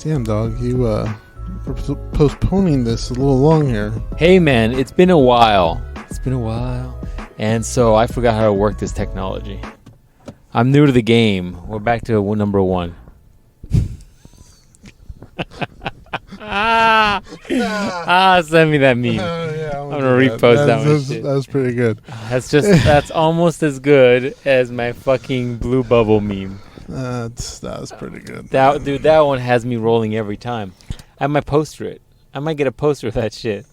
Damn, dog, you were postponing this a little long here. Hey, man, it's been a while. And so I forgot how to work this technology. I'm new to the game. We're back to number one. Send me that meme. Yeah, I'm gonna repost that one. That's pretty good. That's almost as good as my fucking blue bubble meme. That was pretty good. That one has me rolling every time. I might poster it. I might get a poster of that shit.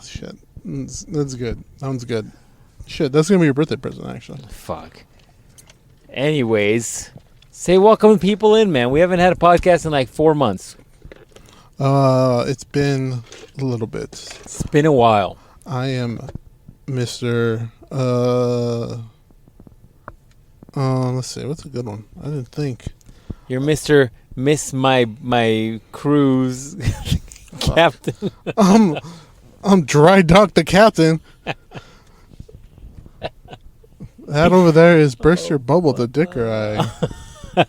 Shit. That's good. Sounds good. Shit, that's gonna be your birthday present, actually. Fuck. Anyways, say welcome people in, man. We haven't had a podcast in like 4 months. It's been a little bit. It's been a while. I am Mr. Let's see, what's a good one? I didn't think. You're Mr. Miss my cruise captain. I'm Dry Dock the captain. That over there is Burst Your Bubble the Dicker Eye.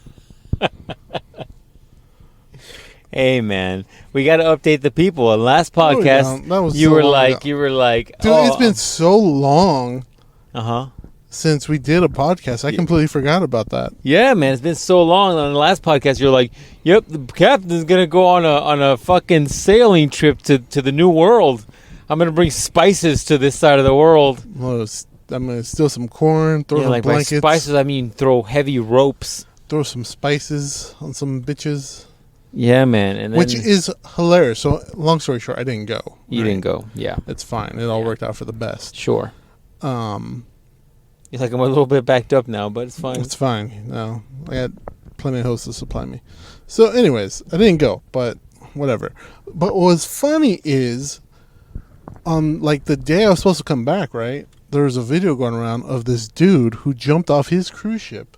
Hey man, we got to update the people. On last podcast, you were like, dude, it's been so long. Uh-huh. Since we did a podcast, I completely forgot about that. Yeah, man, it's been so long. On the last podcast, you're like, "Yep, the captain's gonna go on a fucking sailing trip to the new world. I'm gonna bring spices to this side of the world. Well, I'm gonna steal some corn, throw some blankets. By spices, I mean throw heavy ropes. Throw some spices on some bitches. Yeah, man, and then, which is hilarious. So, long story short, I didn't go. You didn't go. Yeah, it's fine. It all worked out for the best. Sure. It's like I'm a little bit backed up now, but it's fine. It's fine. No, I got plenty of hosts to supply me. So, anyways, I didn't go, but whatever. But what was funny is, like the day I was supposed to come back, right? There was a video going around of this dude who jumped off his cruise ship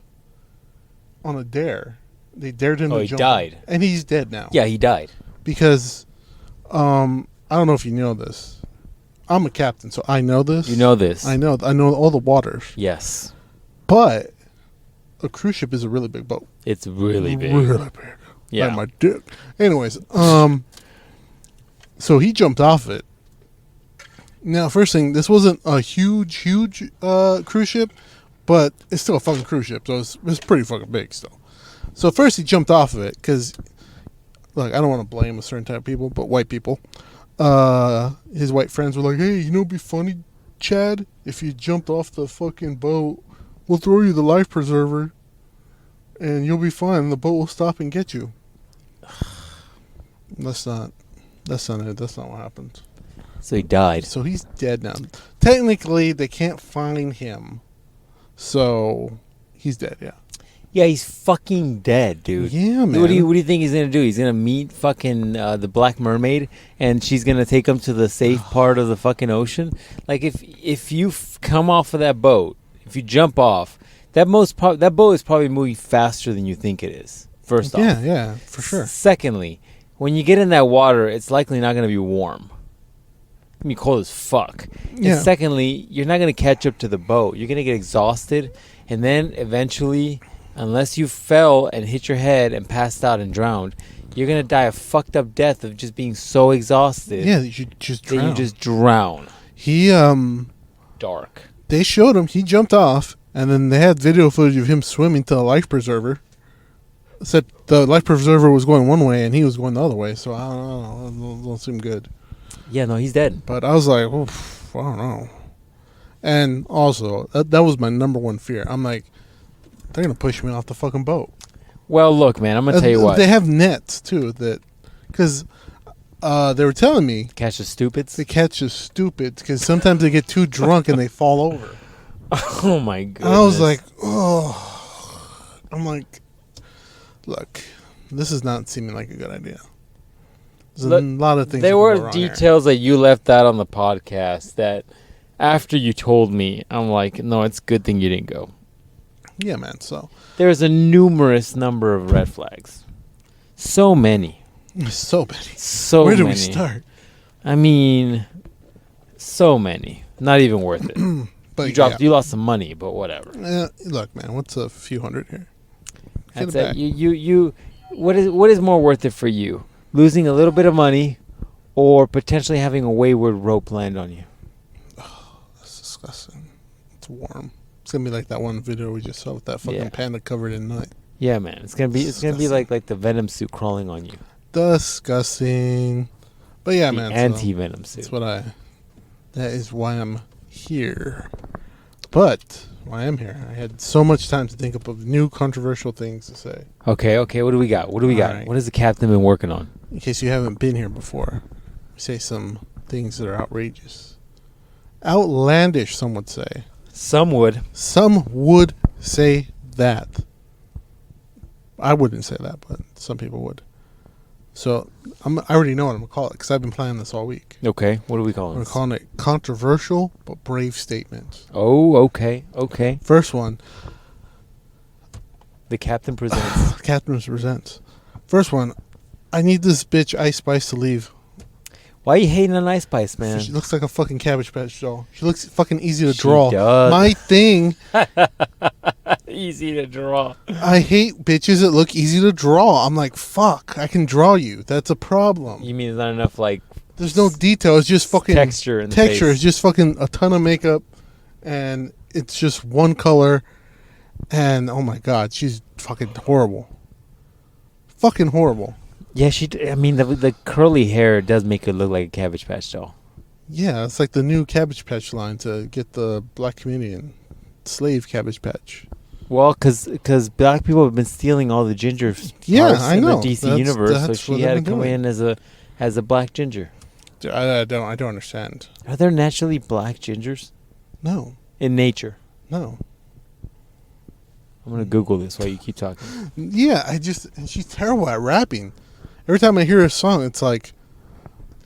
on a dare. They dared him to jump. Oh, he died. And he's dead now. Yeah, he died. Because, I don't know if you know this. I'm a captain, so I know this. You know this. I know all the waters. Yes. But a cruise ship is a really big boat. It's really big. Really big. Yeah. Like my dick. Anyways, so he jumped off it. Now, first thing, this wasn't a huge cruise ship, but it's still a fucking cruise ship, so it's pretty fucking big still. So first he jumped off of it because, look, I don't want to blame a certain type of people, but white people. His white friends were like, "Hey, it'd be funny, Chad, if you jumped off the fucking boat. We'll throw you the life preserver, and you'll be fine. The boat will stop and get you." That's not it. That's not what happened. So he died. So he's dead now. Technically, they can't find him. So he's dead, yeah. Yeah, he's fucking dead, dude. Yeah, man. What do you think he's gonna do? He's gonna meet fucking the Black Mermaid, and she's gonna take him to the safe part of the fucking ocean. Like if you come off of that boat, if you jump off, that boat is probably moving faster than you think it is. First off, yeah, for sure. Secondly, when you get in that water, it's likely not gonna be warm. It's gonna be cold as fuck. Yeah. And secondly, you're not gonna catch up to the boat. You're gonna get exhausted, and then eventually, unless you fell and hit your head and passed out and drowned, you're going to die a fucked up death of just being so exhausted. Yeah, you just drown. That you just drown. He, Dark. They showed him. He jumped off, and then they had video footage of him swimming to the life preserver. Said the life preserver was going one way, and he was going the other way, so I don't know. It don't seem good. Yeah, no, he's dead. But I was like, I don't know. And also, that was my number one fear. I'm like, they're going to push me off the fucking boat. Well, look, man, I'm going to tell you what. They have nets, too, because they were telling me. Catch the stupids? They catch the stupids, because sometimes they get too drunk and they fall over. Oh, my goodness. And I was like, oh. I'm like, look, this is not seeming like a good idea. There's a lot of things. There were details that you left out on the podcast that after you told me, I'm like, no, it's a good thing you didn't go. Yeah, man, so. There's a numerous number of red flags. So many. So many. So Where many. do we start? I mean, so many. Not even worth it. But you lost some money, but whatever. Look, man, what's a few hundred here? That's it. what is more worth it for you? Losing a little bit of money, or potentially having a wayward rope land on you? That's disgusting. It's warm. It's gonna be like that one video we just saw with that fucking panda covered in nut. Yeah, man. It's gonna be like the venom suit crawling on you. Disgusting. But yeah, man. Anti-venom suit. That is why I'm here. But why I'm here, I had so much time to think up of new controversial things to say. Okay. What do we got? Right. What has the captain been working on? In case you haven't been here before, say some things that are outrageous. Outlandish, some would say. Some would. Some would say that. I wouldn't say that, but some people would. So I already know what I'm going to call it because I've been planning this all week. Okay. What are we calling We're this? calling it controversial but brave statements. Oh, okay. First one. The captain presents. Captain presents. First one. I need this bitch Ice Spice to leave. Why are you hating on Ice Spice, man? She looks like a fucking Cabbage Patch doll. She looks fucking easy to draw. She does. My thing. Easy to draw. I hate bitches that look easy to draw. I'm like, fuck, I can draw you. That's a problem. You mean there's not enough like? There's no detail. It's just fucking texture. In the texture face. is just fucking a ton of makeup, and it's just one color. And oh my god, she's fucking horrible. Fucking horrible. Yeah, I mean, the curly hair does make it look like a Cabbage Patch doll. Yeah, it's like the new Cabbage Patch line to get the black community in. Slave Cabbage Patch. Well, because black people have been stealing all the ginger Yeah, parts I in know. the DC universe, so That's she what had to they've been come doing. in as a black ginger. I don't understand. Are there naturally black gingers No. in nature? No. I'm gonna Google this while you keep talking. Yeah, and she's terrible at rapping. Every time I hear a song, it's like,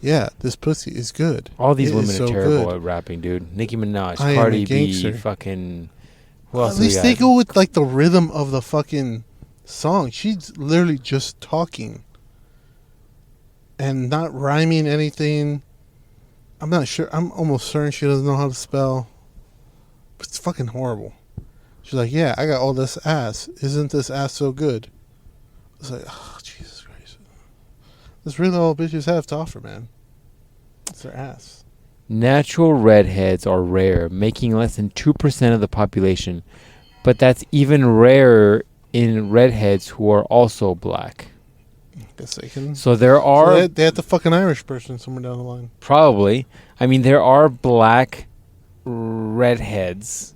yeah, this pussy is good. All these It women is are so terrible good. at rapping, dude. Nicki Minaj, I am Cardi a gangster. B, fucking. Who else At we least got? they go with like the rhythm of the fucking song. She's literally just talking and not rhyming anything. I'm not sure. I'm almost certain she doesn't know how to spell. But it's fucking horrible. She's like, yeah, I got all this ass. Isn't this ass so good? It's like, oh, Jesus Christ. That's really all bitches have to offer, man. It's their ass. Natural redheads are rare, making less than 2% of the population, but that's even rarer in redheads who are also black. Guess they can. So there are So they had the fucking Irish person somewhere down the line. probably, I mean, there are black redheads,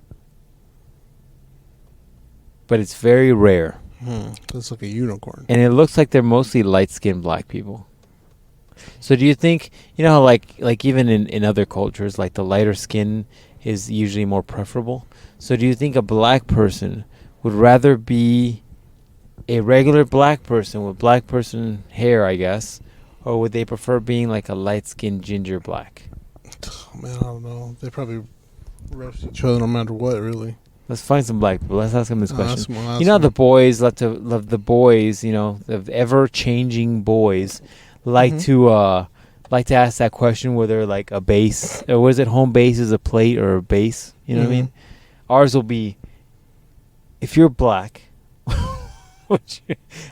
but it's very rare. That's like a unicorn. And it looks like they're mostly light-skinned black people. So do you think, you know how like even in other cultures, like the lighter skin is usually more preferable? So do you think a black person would rather be a regular black person with black person hair, I guess, or would they prefer being like a light-skinned ginger black? Oh, man, I don't know. They probably roast each other no matter what, really. Let's find some black people. Let's ask them this question. That's more- You know, the boys love the boys. You know, the ever-changing boys like to ask that question whether like a base or was it home base is a plate or a base. You know what I mean? Ours will be if you're black, which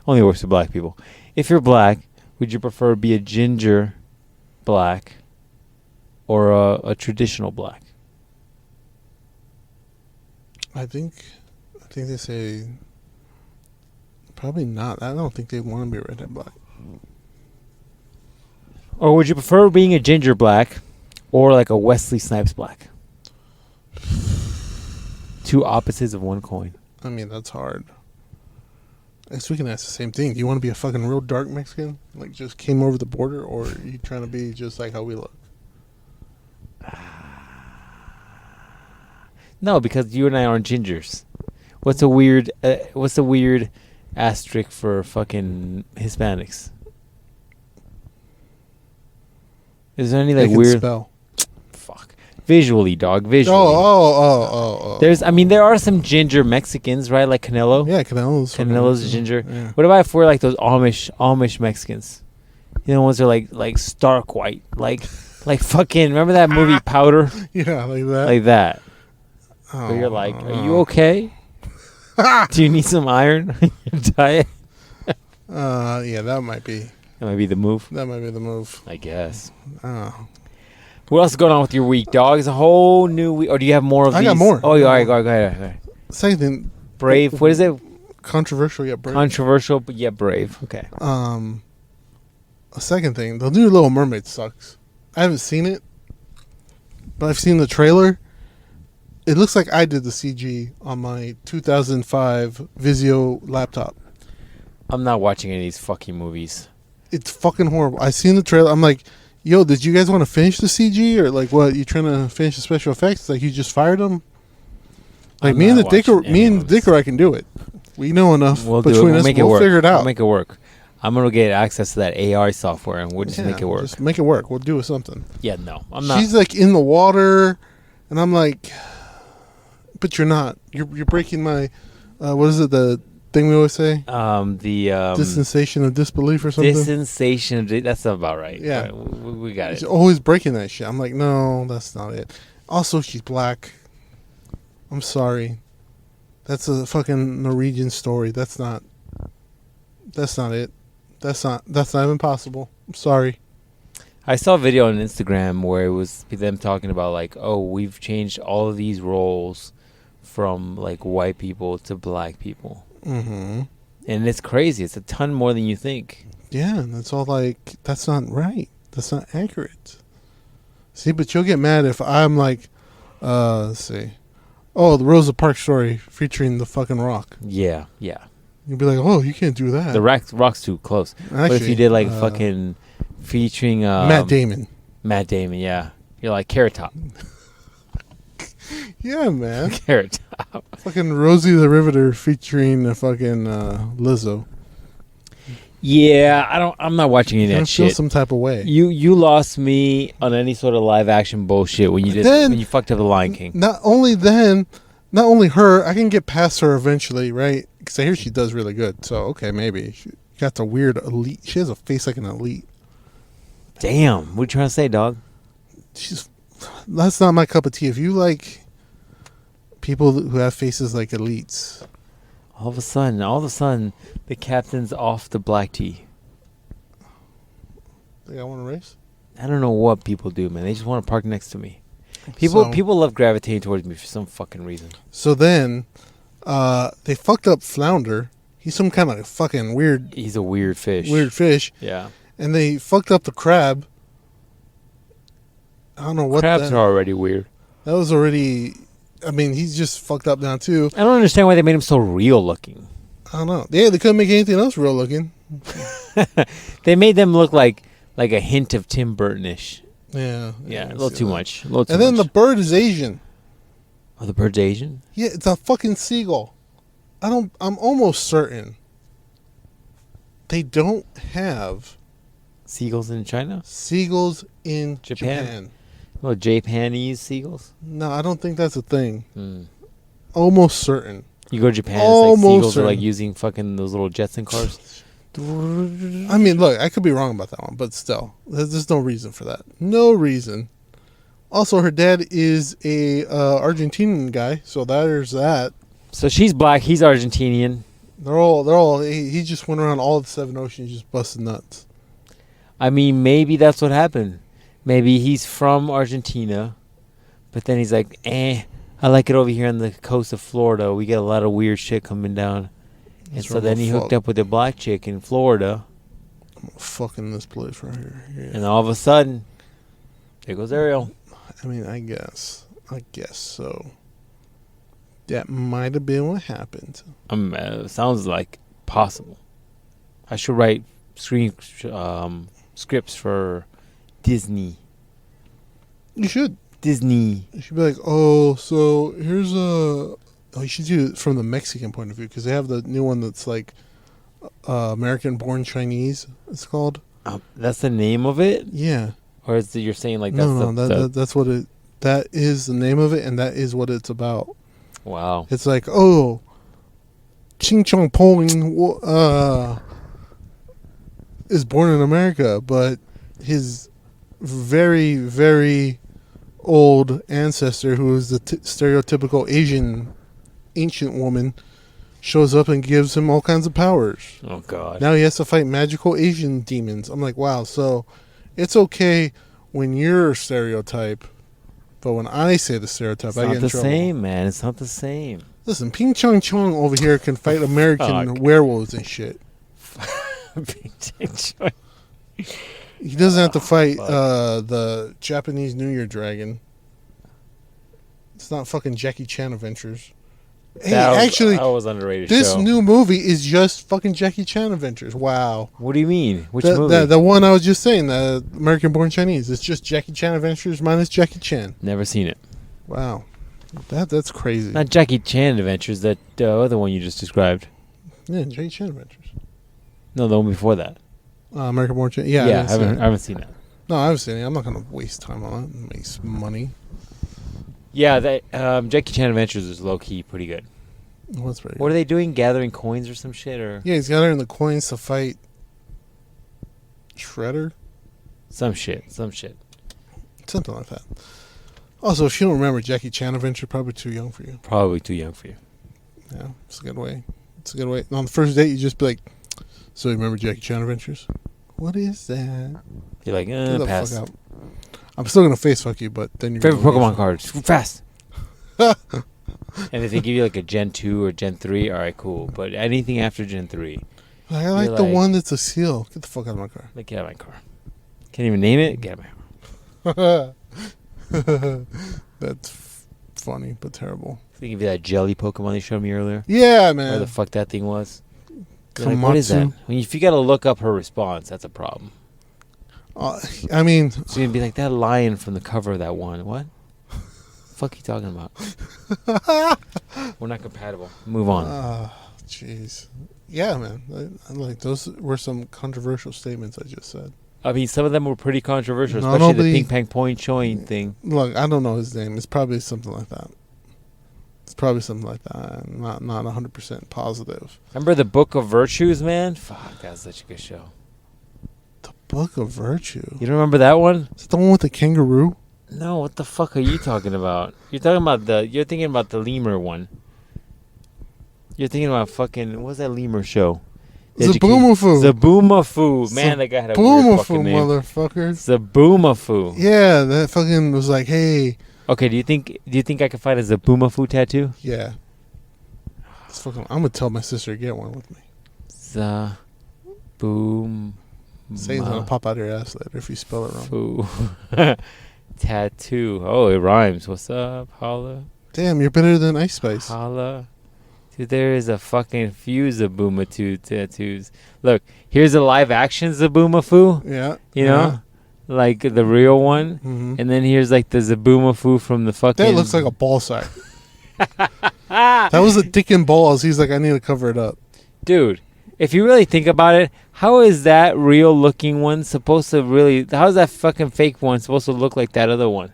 only works for black people. If you're black, would you prefer to be a ginger black or a traditional black? I think they say probably not. I don't think they want to be redhead black. Or would you prefer being a ginger black or like a Wesley Snipes black? Two opposites of one coin. I mean, that's hard. I guess we can ask the same thing. Do you want to be a fucking real dark Mexican? Like just came over the border, or are you trying to be just like how we look? No, because you and I aren't gingers. What's a weird asterisk for fucking Hispanics? Is there any They like can weird spell. fuck visually, dog? Visually. Oh. There are some ginger Mexicans, right? Like Canelo. Yeah, Canelo's ginger. Yeah. What about if we're like those Amish Mexicans? You know, ones that are like stark white, like fucking. Remember that movie Powder? Yeah, like that. Like that. Oh, Where you're like, are you okay? Do you need some iron in your diet? Yeah, that might be the move. the move. I guess. Oh. What else is going on with your week, dog? It's a whole new week. Or do you have more of these? I got more. Oh, all right, go ahead. Second thing, Brave. What is it? controversial yet brave. Controversial, but yet brave. Okay. A second thing, the new Little Mermaid sucks. I haven't seen it, but I've seen the trailer. It looks like I did the CG on my 2005 Vizio laptop. I'm not watching any of these fucking movies. It's fucking horrible. I seen the trailer. I'm like, yo, did you guys want to finish the CG or like what? You trying to finish the special effects? Like you just fired them? Like I'm me and not the Dicker, watching me any and of the Dicker, I can do it. We know enough We'll do it. between We'll us. make it We'll work. figure it out. We'll make it work. I'm gonna get access to that AI software and we'll just make it work. Just make it work. We'll do something. Yeah, no, I'm not. She's like in the water, and I'm like, but you're not. You're breaking my. What is it? The thing we always say. The Dispensation of disbelief or something. Dispensation. That's about right. Yeah. Right, we got it. She's always breaking that shit. I'm like, no, that's not it. Also, she's black. I'm sorry. That's a fucking Norwegian story. That's not it. That's not even possible. I'm sorry. I saw a video on Instagram where it was them talking about like, oh, we've changed all of these roles from like white people to black people. Mm-hmm. And it's crazy. It's a ton more than you think. Yeah, and it's all like, that's not right. That's not accurate. See, but you'll get mad if I'm like, let's see. Oh, the Rosa Parks story featuring the fucking Rock. Yeah. You'd be like, oh, you can't do that. The Rock's too close. Actually, but if you did like fucking featuring Matt Damon. Yeah. You're like Carrot Top. Yeah, man. Carrot Top. Fucking Rosie the Riveter featuring fucking Lizzo. Yeah, I'm not watching any of I that feel shit. some type of way. You lost me on any sort of live action bullshit when you when you fucked up the Lion King. Not only her, I can get past her eventually, right? Because I hear she does really good. So okay, maybe she got the weird elite. She has a face like an elite. Damn, what you trying to say, dog? That's not my cup of tea. If you like people who have faces like elites, All of a sudden, the captain's off the black tea. think I want to race. I don't know what people do, man. They just want to park next to me. People love gravitating towards me for some fucking reason. So then, they fucked up Flounder. He's some kind of fucking weird. He's a weird fish. Weird fish. Yeah. And they fucked up the crab. I don't know what. Crabs are already weird. That was already. I mean, he's just fucked up now too. I don't understand why they made him so real looking. I don't know. Yeah, they couldn't make anything else real looking. They made them look like a hint of Tim Burton-ish. Yeah. Yeah, a little too much. And then the bird is Asian. Oh, the bird's Asian? Yeah, it's a fucking seagull. I'm almost certain they don't have Seagulls in China? seagulls in Japan. Well, Japanese seagulls? No, I don't think that's a thing. Mm. Almost certain. You go to Japan, it's Almost like seagulls are certain. like using fucking those little Jetson cars. I mean, look, I could be wrong about that one, but still, there's no reason for that. No reason. Also, her dad is a Argentinian guy, so there's that. So she's black, he's Argentinian. They're all. He just went around all the 7 oceans, just busting nuts. I mean, maybe that's what happened. Maybe he's from Argentina, but then he's like, I like it over here on the coast of Florida. We get a lot of weird shit coming down. And so then he hooked up with a black chick in Florida. I'm fucking this place right here. Yeah. And all of a sudden, there goes Ariel. I mean, I guess so. That might have been what happened. Sounds like possible. I should write scripts for Disney. You should. Disney. You should be like, oh, so here's a... Oh, you should do it from the Mexican point of view, because they have the new one that's like American-born Chinese, it's called. That's the name of it? Yeah. Or is it you're saying like that's that's what it... That is the name of it, and that is what it's about. Wow. It's like, oh, Ching Chong Pong is born in America, but his very, very old ancestor, who is the stereotypical Asian ancient woman, shows up and gives him all kinds of powers. Oh God. Now he has to fight magical Asian demons. I'm like, wow. So it's okay when you're a stereotype, but when I say the stereotype, It's I not get in the trouble. same, man. It's not the same. Listen, Ping Chong Chong over here can fight American werewolves and shit. He doesn't have to fight the Japanese New Year dragon. It's not fucking Jackie Chan Adventures. Hey, actually, that was underrated. this show. new movie is just fucking Jackie Chan Adventures. Wow. What do you mean? Which movie? The one I was just saying, the American Born Chinese. It's just Jackie Chan Adventures minus Jackie Chan. Never seen it. Wow. That's crazy. Not Jackie Chan Adventures. That other one you just described. Yeah, Jackie Chan Adventures. No, the one before that. American Born Chinese. Yeah, I haven't seen that. No, I haven't seen it. I'm not going to waste time on it. It makes money. Yeah, that Jackie Chan Adventures is low key pretty good. What's pretty What are they doing? Gathering coins or some shit, or Yeah, he's gathering the coins to fight Shredder. some shit. Something like that. Also, if you don't remember Jackie Chan Adventure, probably too young for you. Probably too young for you. Yeah, it's a good way. And on the first date, you just be like, so you remember Jackie Chan Adventures? What is that? You're like, Get the pass. fuck out. I'm still going to face fuck you, but then you're Favorite gonna Pokemon card, fast. And if they give you like a Gen 2 or Gen 3, all right, cool. But anything after Gen 3, I like the one that's a seal. Get the fuck out of my car. like, get out of my car. Can't even name it. Get out of my car. That's funny, but terrible. Think of that jelly Pokemon they showed me earlier. Yeah, Where man. the fuck that thing was. You're Komatsu. like, what is that? If you got to look up her response, that's a problem. I mean, So you're going to be like, that lion from the cover of that one. What? Fuck are you talking about? We're not compatible. Move on. jeez. Yeah, man. I like those were some controversial statements I just said. I mean, some of them were pretty controversial, No, especially nobody- the ping pong point showing thing. Look, I don't know his name. It's probably something like that. I'm not 100% positive. Remember the Book of Virtues, man? Fuck, that's such a good show. The Book of Virtue. You don't remember that one? Is it the one with the kangaroo? No, what the fuck are you talking about? You're thinking about the lemur one. You're thinking about fucking, what's that lemur show? Zaboomafoo. Zaboomafoo. Man, that guy had a weird fucking Zaboomafoo, name. motherfucker. Zaboomafoo. Yeah, that fucking was like, hey. Okay, do you think I could find a Zaboomafoo tattoo? Yeah. It's fucking, I'm going to tell my sister to get one with me. Zaboom. Say it's going to pop out of your ass later if you spell it wrong. Foo. Tattoo. Oh, it rhymes. What's up? Holla. Damn, you're better than Ice Spice. Holla. Dude, there is a fucking few Zaboomafoo tattoos. Look, here's a live action Zaboomafoo. Yeah. You know? Like the real one. Mm-hmm. And then here's like the Zaboomafoo from the fucking... That looks like a ball sack. That was a dick and balls. He's like, I need to cover it up. Dude, if you really think about it, how is that real looking one supposed to really... How is that fucking fake one supposed to look like that other one?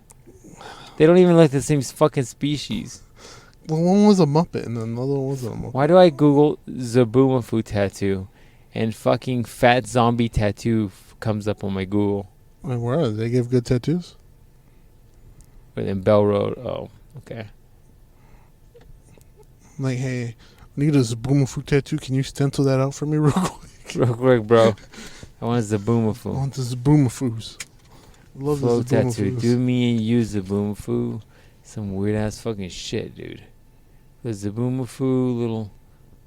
They don't even look the same fucking species. Well, one was a Muppet and then the other one wasn't a Muppet. Why do I Google Zaboomafoo tattoo and fucking fat zombie tattoo comes up on my Google? Wait, where are they? They give good tattoos? Or in Bell Road. Oh, okay. I'm like, hey, I need a Zaboomafoo tattoo. Can you stencil that out for me real quick? Real quick, bro. I want I Zaboomafoo. want the Zaboomafoos. I love Flow the tattoo. Zaboomafoo. Do me and you Zaboomafoo. Some weird ass fucking shit, dude. The Zaboomafoo little...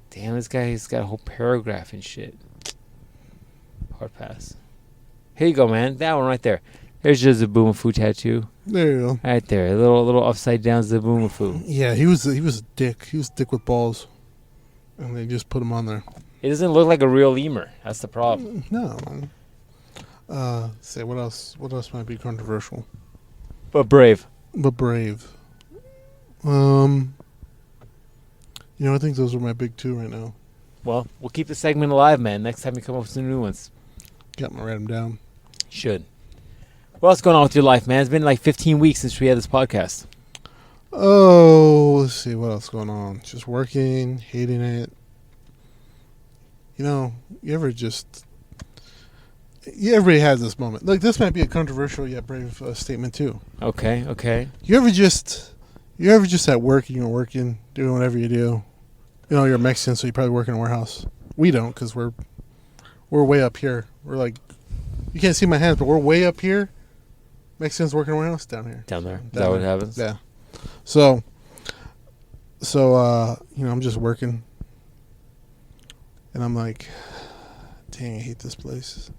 Damn, this guy has got a whole paragraph and shit. Hard pass. Here you go, man. That one right there. There's your Zaboomafoo tattoo. There you go. Right there. A little upside down Zaboomafoo. Yeah, he was a dick. He was a dick with balls. And they just put him on there. It doesn't look like a real lemur. That's the problem. No, man. Say, what else? What else might be controversial? But brave. But brave. I think those are my big two right now. Well, we'll keep the segment alive, man. Next time you come up with some new ones. Got me write them down. Should. What else going on with your life, man? It's been like 15 weeks since we had this podcast. Oh, let's see what else going on. Just working, hating it. You ever just... everybody has this moment. Like, this might be a controversial yet brave statement too. Okay. You ever just at work and you're working, doing whatever you do, You know, you're Mexican, so you probably work in a warehouse. We don't, because we're way up here. We're like, you can't see my hands, but we're way up here. Mexicans work in a warehouse down here. Down there. Is that what happens? Yeah. So you know, I'm just working, and I'm like, dang, I hate this place.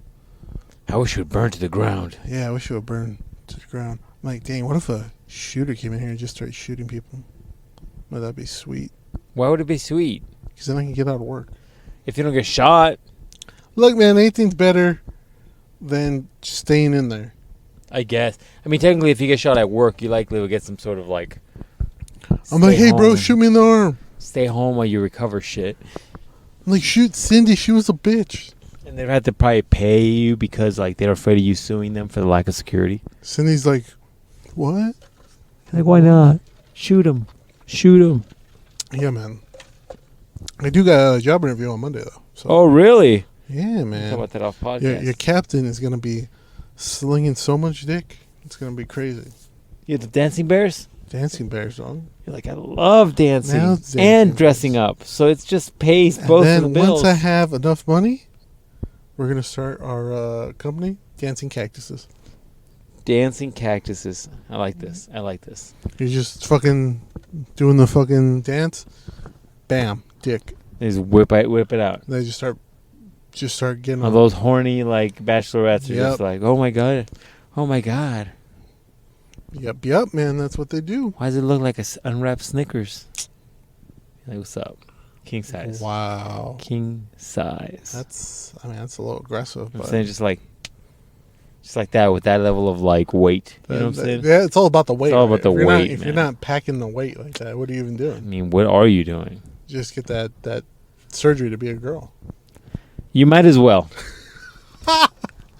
I wish it would burn to the ground. Yeah, I wish it would burn to the ground. I'm like, dang, what if a shooter came in here and just started shooting people? Well, that'd be sweet. Why would it be sweet? Because then I can get out of work. If you don't get shot. Look, man, anything's better than staying in there. I guess. I mean, technically, if you get shot at work, you likely will get some sort of like. I'm like, hey, bro, shoot me in the arm. Stay home while you recover shit. I'm like, shoot Cindy. She was a bitch. And they'd have to probably pay you because like they're afraid of you suing them for the lack of security. Cindy's like, what? Like, why not? Shoot him. Shoot him. Yeah, man. I do got a job interview on Monday, though. So. Oh, really? Yeah, man. Talk about that off podcast. Your captain is going to be slinging so much dick. It's going to be crazy. You have the dancing bears? Dancing bears, dog. You're like, I love dancing dancing and dressing up. So it's just pays both of the bills. Once I have enough money, we're going to start our company, Dancing Cactuses. Dancing cactuses. I like this. I like this. You're just fucking doing the fucking dance. Bam. Dick. They just whip it out. They just start getting all those horny like bachelorettes are just like, oh my god. Oh my god. Yep, man. That's what they do. Why does it look like a unwrapped Snickers? Like, what's up? King size. Wow. King size. That's a little aggressive. I'm saying just like that with that level of like weight. You know what I'm saying? Yeah, it's all about the weight. It's all about the weight. If you're not packing the weight like that, what are you even doing? I mean, what are you doing? Just get that surgery to be a girl. You might as well. All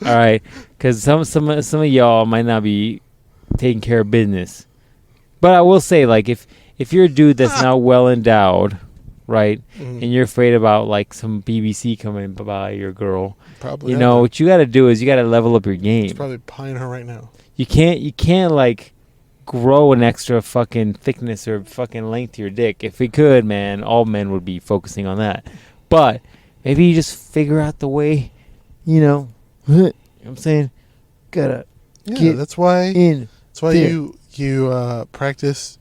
right, because some of y'all might not be taking care of business, but I will say, like, if you're a dude that's not well endowed, right, and you're afraid about like some BBC coming by your girl, probably what you got to do is you got to level up your game. He's probably pieing her right now. You can't like grow an extra fucking thickness or fucking length to your dick. If we could, man, all men would be focusing on that. But maybe you just figure out the way, you know what I'm saying? Gotta get that's why in. That's why you practice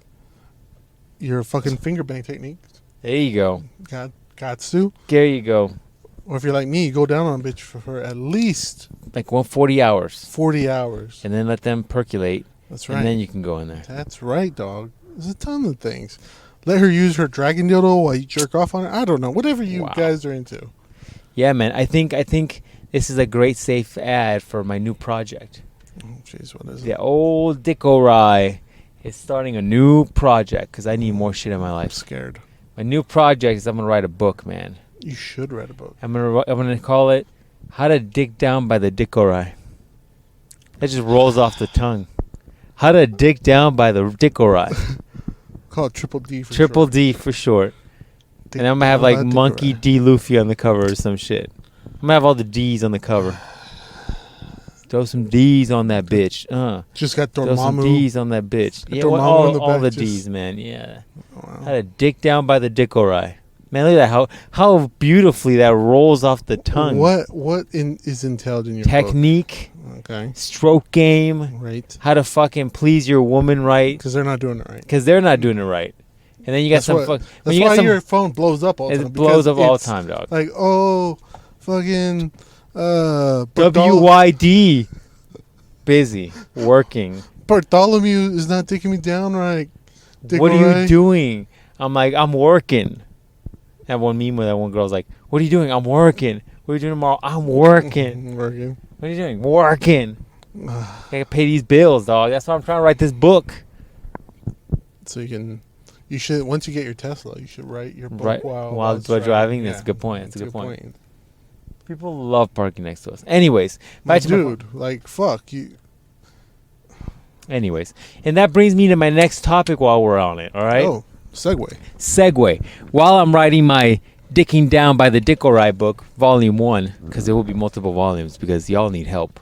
your fucking finger bang techniques. There you go. Got to. There you go. Or if you're like me, you go down on a bitch for at least like 140 hours. 40 hours. And then let them percolate. That's right. And then you can go in there. That's right, dog. There's a ton of things. Let her use her dragon dildo while you jerk off on her. I don't know. Whatever you guys are into. Yeah, man. I think this is a great safe ad for my new project. Oh, jeez, what is it? The old Dick O'Rye is starting a new project because I need more shit in my life. I'm scared. My new project is I'm gonna write a book, man. You should write a book. I'm gonna call it "How to Dig Down by the Dick O'Rye." That just rolls off the tongue. How to dig down by the Dick O'Rye. Call it Triple D for Triple short. D for short. Dick and I'm gonna have like Monkey D. Luffy on the cover or some shit. I'm gonna have all the D's on the cover. Throw some D's on that bitch. Just got Dormammu. Throw some D's on that bitch. Yeah, all the D's, man. Yeah. Wow. How to dig down by the Dick O'Rye. Man, look at that. How beautifully that rolls off the tongue. What is entailed in your technique? Book? Okay. Stroke game. Right. How to fucking please your woman right. Because they're not doing it right. Because they're not doing it right. And then you got that's why your phone blows up all the time. It blows up all the time, dog. Like, fucking... WYD. Busy. Working. Bartholomew is not taking me down right. What are you doing? I'm like, I'm working. That one meme where that one girl's like, what are you doing? I'm working. What are you doing tomorrow? I'm working. Working. What are you doing? Working. I gotta pay these bills, dog. That's why I'm trying to write this book. So you should, once you get your Tesla, you should write your book while driving. That's a good point. That's a good point. People love parking next to us. Anyways. Dude, like, fuck you. Anyways. And that brings me to my next topic while we're on it, all right? Oh, segue. While I'm writing my Dicking Down by the Dick O'Rye book, volume 1, because there will be multiple volumes because y'all need help.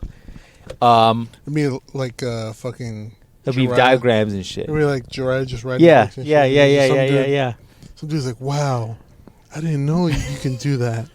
It'll be like fucking... There'll be diagrams and shit. It'll be like Jiraiya just writing. Yeah. Some dude's like, wow, I didn't know you can do that.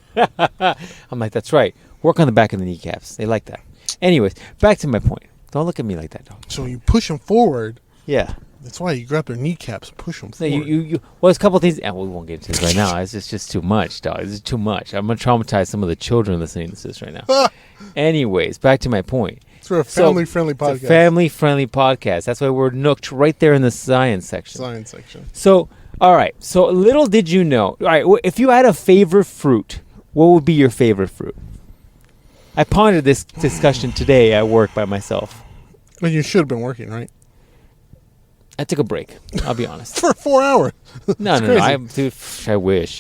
I'm like, that's right. Work on the back of the kneecaps. They like that. Anyways, back to my point. Don't look at me like that, dog. So you push them forward. Yeah. That's why you grab their kneecaps, push them No, forward. you. Well, there's a couple of things. And we won't get into this right now. It's just too much, dog. This is too much. I'm gonna traumatize some of the children listening to this right now. Anyways, back to my point. It's for a family-friendly podcast. It's a family-friendly podcast. That's why we're nooked right there in the science section. Science section. So, all right. So, little did you know. All right. If you had a favorite fruit, what would be your favorite fruit? I pondered this discussion today at work by myself. Well, you should have been working, right? I took a break. I'll be honest. For 4 hours. No. Crazy. I wish.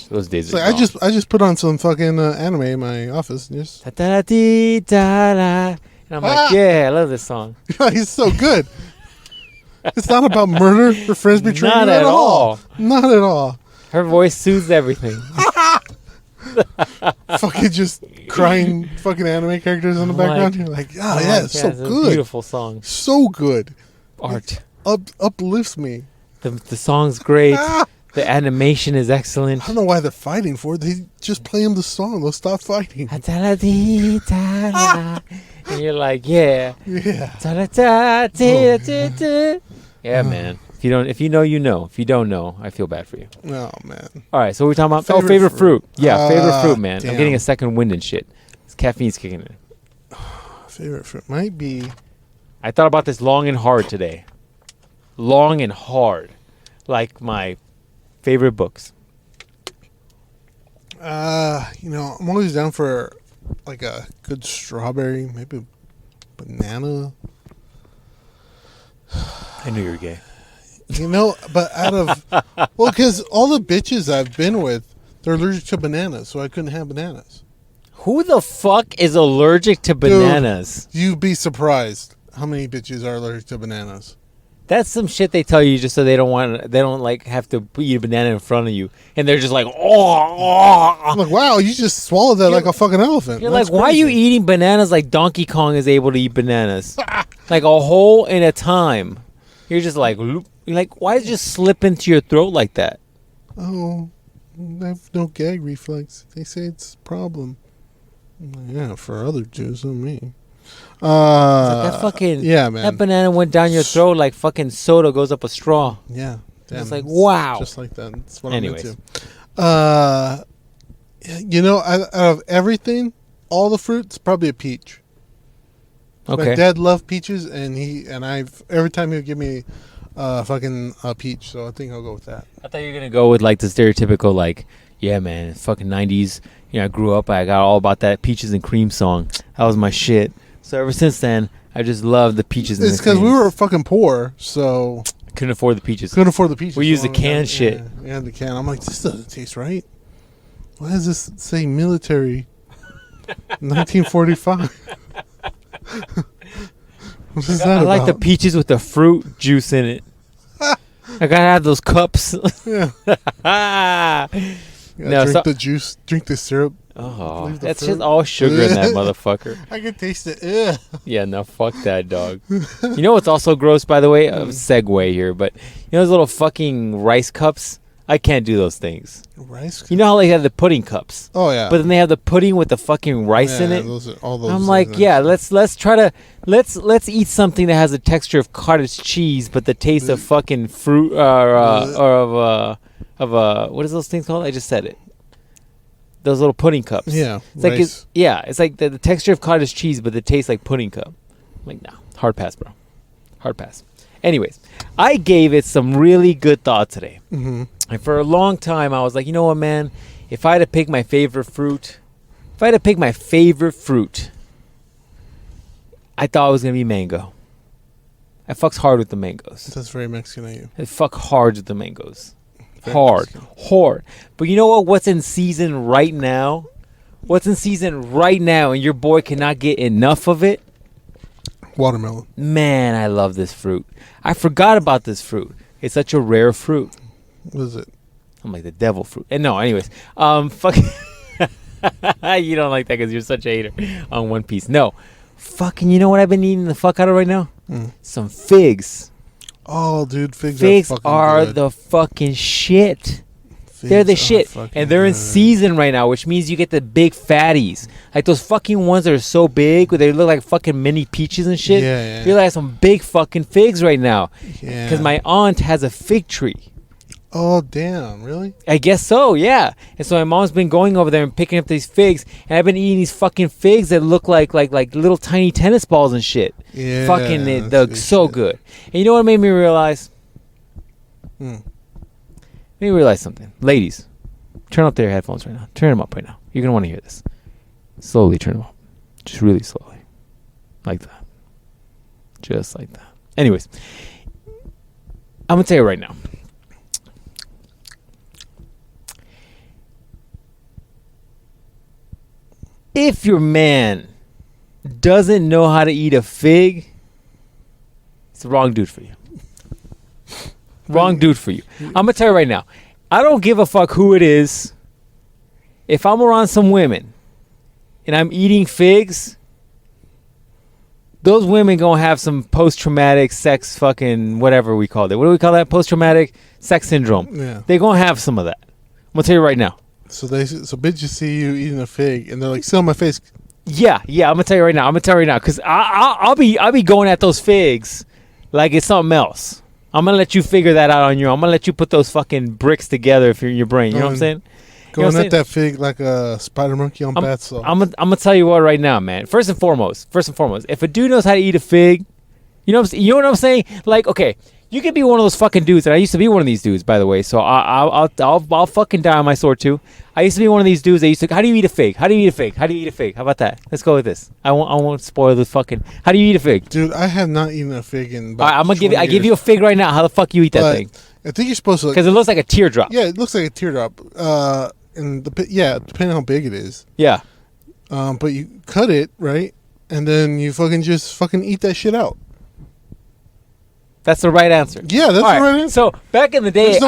Those days It's are like, gone. I just put on some fucking anime in my office. And just Da-da-da-dee-da-da. And I'm like, yeah, I love this song. He's so good. It's not about murder or friends betraying. Not at all. Not at all. Her voice soothes everything. Fucking just crying fucking anime characters in the background. You're like, yeah, it's so it's a good. beautiful song. So good. Art. Uplifts me. The song's great. The animation is excellent. I don't know why they're fighting for it. They just play him the song. They'll stop fighting. Da-da-dee-da-da. And you're like, yeah. Yeah. Da-da-da-dee-da-dee-da. Yeah, man. If you know, you know. If you don't know, I feel bad for you. Oh, man. All right, so we're talking about Favorite favorite fruit. Yeah, favorite fruit, man. Damn. I'm getting a second wind and shit. This caffeine's kicking in. Favorite fruit might be... I thought about this long and hard today. Long and hard. Like my favorite books. I'm always down for like a good strawberry, maybe banana. I knew you were gay. But out of... Well, because all the bitches I've been with, they're allergic to bananas, so I couldn't have bananas. Who the fuck is allergic to bananas? Dude, you'd be surprised how many bitches are allergic to bananas. That's some shit they tell you just so they don't like have to eat a banana in front of you, and they're just like, I'm like, wow, you just swallowed that like a fucking elephant. You're That's like, why are you crazy. eating bananas like Donkey Kong is able to eat bananas, like a hole in a time? You're just like, you're like, why does it just slip into your throat like that? Oh, I have no gag reflex. They say it's a problem. I'm like, yeah, for other Jews, not me. That fucking yeah, man. That banana went down your throat like fucking soda goes up a straw. Yeah, damn, It's like, wow. just like that. That's what Anyways. I'm into. Out of everything, all the fruits, probably a peach. Okay. My dad loved peaches, and I've every time he'll give me fucking a peach, so I think I'll go with that. I thought you were gonna go with like the stereotypical like, yeah, man, fucking 90s. I grew up. I got all about that peaches and cream song. That was my shit. So ever since then, I just love the peaches. It's because we were fucking poor, so couldn't afford the peaches. couldn't afford the peaches. We used the So canned shit. Yeah, the can. I'm like, this doesn't taste right. Why does this say military? 1945. What is that I about? like the peaches with the fruit juice in it. I gotta have those cups. Yeah. No, Drink so- the juice. Drink the syrup. Oh, Leave the that's fruit. just all sugar in that motherfucker. I can taste it. Ugh. Yeah, no, fuck that, dog. You know what's also gross, by the way? Segue here, but those little fucking rice cups? I can't do those things. Rice. You know how they have the pudding cups? Oh yeah. But then they have the pudding with the fucking rice in it? Those are, all those. I'm like, yeah, let's try to let's eat something that has the texture of cottage cheese, but the taste of fucking fruit or of what is those things called? I just said it. Those little pudding cups. Yeah. It's like rice. it's like the texture of cottage cheese, but the taste like pudding cup. I'm like, nah, hard pass, bro. Hard pass. Anyways, I gave it some really good thought today. Mm-hmm. And for a long time, I was like, you know what, man? If I had to pick my favorite fruit, I thought it was going to be mango. I fucks hard with the mangoes. That's very Mexican of you. I fuck hard with the mangoes. Very Hard. Mexican. Hard. But you know what? What's in season right now? And your boy cannot get enough of it? Watermelon. Man, I love this fruit. I forgot about this fruit. It's such a rare fruit. What is it? I'm like the devil fruit. And no, anyways. Fuck. You don't like that because you're such a hater on One Piece. No. Fucking, you know what I've been eating the fuck out of right now? Some figs. Oh, dude, figs Figs are fucking are good. the fucking shit. They're the shit. And they're in season right now, which means you get the big fatties. Like those fucking ones that are so big, where they look like fucking mini peaches and shit. Yeah. You're like some big fucking figs right now. Yeah. Because my aunt has a fig tree. Oh, damn. Really? I guess so, yeah. And so my mom's been going over there and picking up these figs. And I've been eating these fucking figs that look like little tiny tennis balls and shit. Yeah. Fucking, they're so good. And you know what made me realize? Made me realize something. Ladies, turn up their headphones right now. Turn them up right now. You're going to want to hear this. Slowly turn them up. Just really slowly. Like that. Just like that. Anyways. I'm going to tell you right now. If your man doesn't know how to eat a fig, it's the wrong dude for you. Wrong dude for you. I'm going to tell you right now. I don't give a fuck who it is. If I'm around some women and I'm eating figs, those women going to have some post-traumatic sex fucking whatever we call it. What do we call that? Post-traumatic sex syndrome. Yeah. They're going to have some of that. I'm going to tell you right now. So bitches see you eating a fig and they're like, "Sit on my face." Yeah. I'm gonna tell you right now. Because I'll be going at those figs like it's something else. I'm gonna let you figure that out on your own. I'm gonna let you put those fucking bricks together if you're in your brain. You know what I'm saying? Going at that fig like a spider monkey on bath salt. I'm gonna tell you what right now, man. First and foremost, if a dude knows how to eat a fig, you know what I'm saying? Like, okay. You could be one of those fucking dudes, and I used to be one of these dudes, by the way. So I'll fucking die on my sword too. I used to be one of these dudes. How do you eat a fig? How do you eat a fig? How do you eat a fig? How about that? Let's go with this. I won't spoil the fucking. How do you eat a fig? Dude, I have not eaten a fig in. All right, I'm gonna give you a fig right now. How the fuck you eat that thing? I think you're supposed to. Because it looks like a teardrop. Yeah, it looks like a teardrop. Depending on how big it is. Yeah. But you cut it right, and then you just eat that shit out. That's the right answer. Yeah, that's the right answer. So back in the day,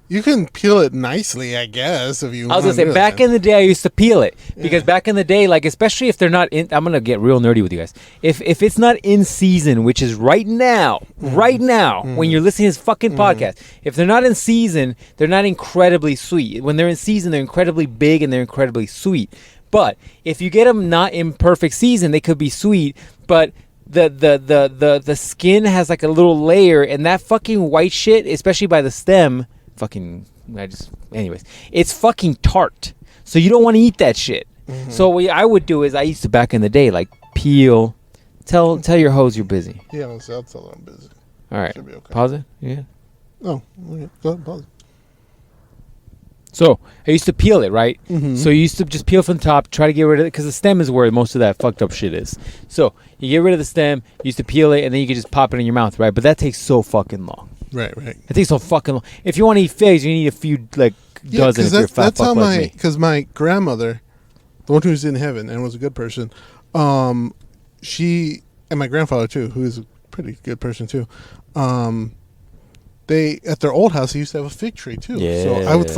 you can peel it nicely, I guess, if you. I was gonna say back in the day, I used to peel it because back in the day, like especially if they're not in, I'm gonna get real nerdy with you guys. If it's not in season, which is right now, when you're listening to this fucking podcast, if they're not in season, they're not incredibly sweet. When they're in season, they're incredibly big and they're incredibly sweet. But if you get them not in perfect season, they could be sweet, but the skin has like a little layer, and that fucking white shit, especially by the stem, anyways, it's fucking tart. So you don't want to eat that shit. So what I would do is I used to back in the day like peel. Tell your hoes you're busy. Yeah, I'll tell her I'm busy. All right, Should be okay. pause it. Yeah. Oh, okay. Go ahead, pause it. So I used to peel it, right? So you used to just peel from the top, try to get rid of it, because the stem is where most of that fucked up shit is. So you get rid of the stem, you used to peel it, and then you could just pop it in your mouth, right? But that takes so fucking long. Right. It takes so fucking long. If you want to eat figs, you need a few dozen if you're a fat fuck like me. Because my grandmother, the one who's in heaven and was a good person, she and my grandfather too, who is a pretty good person too. They at their old house, they used to have a fig tree too. Yeah. So I would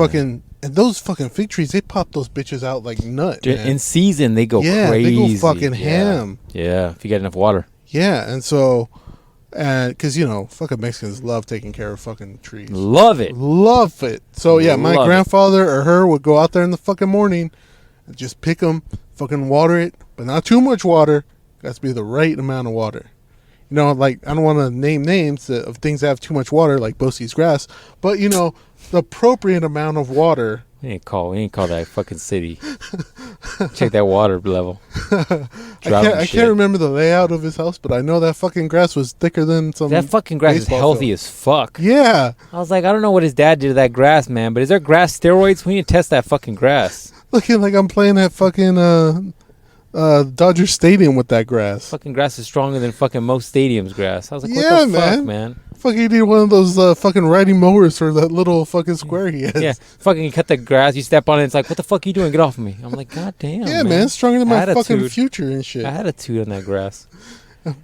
and those fucking fig trees, they pop those bitches out like nut. Man. In season, they go crazy. They go fucking ham. Yeah, if you get enough water. Yeah, and so, because fucking Mexicans love taking care of fucking trees. Love it. So yeah, my grandfather or her would go out there in the fucking morning, and just pick them, fucking water it, but not too much water. Got to be the right amount of water. Like, I don't want to name names of things that have too much water, like Bosie's grass, but, the appropriate amount of water. We ain't call that fucking city. Check that water level. I can't remember the layout of his house, but I know that fucking grass was thicker than some. That fucking grass is healthy as fuck. Yeah. I was like, I don't know what his dad did to that grass, man, but is there grass steroids? We need to test that fucking grass. Looking like I'm playing at fucking Dodger Stadium with that grass. Fucking grass is stronger than fucking most stadiums grass. I was like, what the fuck, man? Fucking need one of those fucking riding mowers for that little fucking square he has. Yeah, fucking you cut the grass, you step on it, it's like, what the fuck are you doing? Get off of me. I'm like, god damn. Yeah, man, stronger than my fucking future and shit. Attitude on that grass.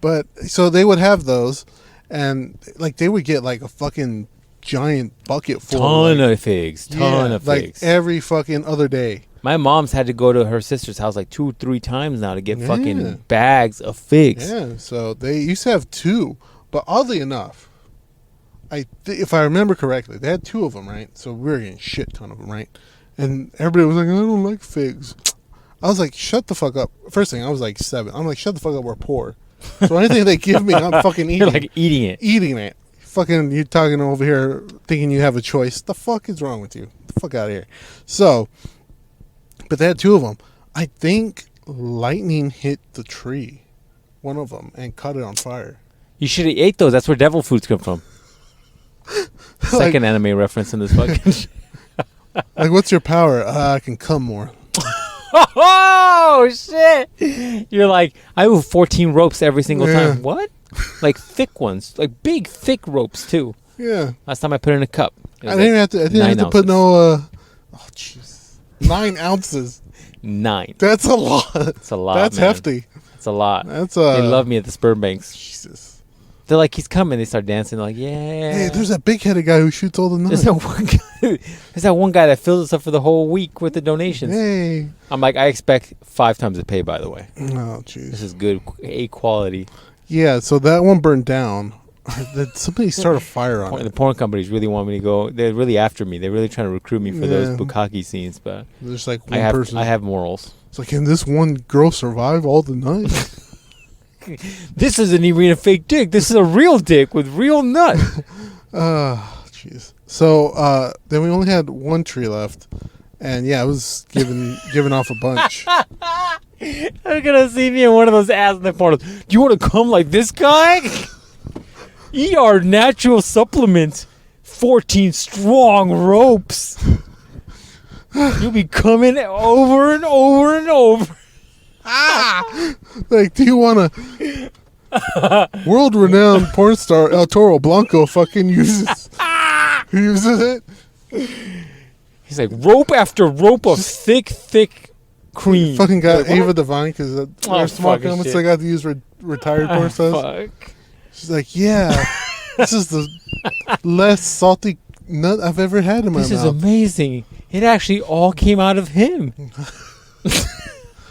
But so they would have those, and like they would get like a fucking giant bucket full. Ton of figs. Like every fucking other day. My mom's had to go to her sister's house like 2-3 times now to get fucking bags of figs. Yeah, so they used to have 2, but oddly enough, if I remember correctly, they had 2 of them, right? So we were getting shit ton of them, right? And everybody was like, I don't like figs. I was like, shut the fuck up. First thing, I was like 7. I'm like, shut the fuck up, we're poor. So anything they give me, I'm fucking eating. You're like eating it. Eating it. Fucking, you talking over here thinking you have a choice. The fuck is wrong with you? The fuck out of here. So, but they had 2 of them. I think lightning hit the tree, one of them, and caught it on fire. You should have ate those. That's where devil fruits come from. Second anime reference in this fucking. Like, what's your power? I can come more. Oh shit! You're like, I move 14 ropes every single time. What? Like thick ones, like big thick ropes too. Yeah. Last time I put it in a cup. I didn't have to put no. Oh jeez. 9 ounces. 9. That's a lot. That's a lot. That's man. hefty. That's a lot. That's They love me at the sperm banks. Jesus. They're like, he's coming. They start dancing. They're like, yeah. Hey, there's that big-headed guy who shoots all the nuts. There's that one guy that fills us up for the whole week with the donations. Hey. I'm like, I expect 5 times the pay, by the way. Oh, jeez. This is good A quality. Yeah, so that one burned down. Somebody started a fire on it. The porn companies really want me to go. They're really after me. They're really trying to recruit me for those bukkake scenes. But there's like one person. I have morals. It's like, can this one girl survive all the night? This isn't even a fake dick. This is a real dick with real nut. Jeez. So then we only had 1 tree left, and yeah, I was giving off a bunch. They're gonna see me in one of those ads in the pornos. Do you want to come like this guy? Eat our natural supplement, 14 strong ropes. You'll be coming over and over and over. Like, do you want to world-renowned porn star El Toro Blanco fucking uses it? He's like, rope after rope of thick cream. Fucking got like, Ava Devine because their small comments shit. they got to use retired porn stars. Fuck. She's like, yeah, this is the less salty nut I've ever had in my mouth. This is amazing. It actually all came out of him.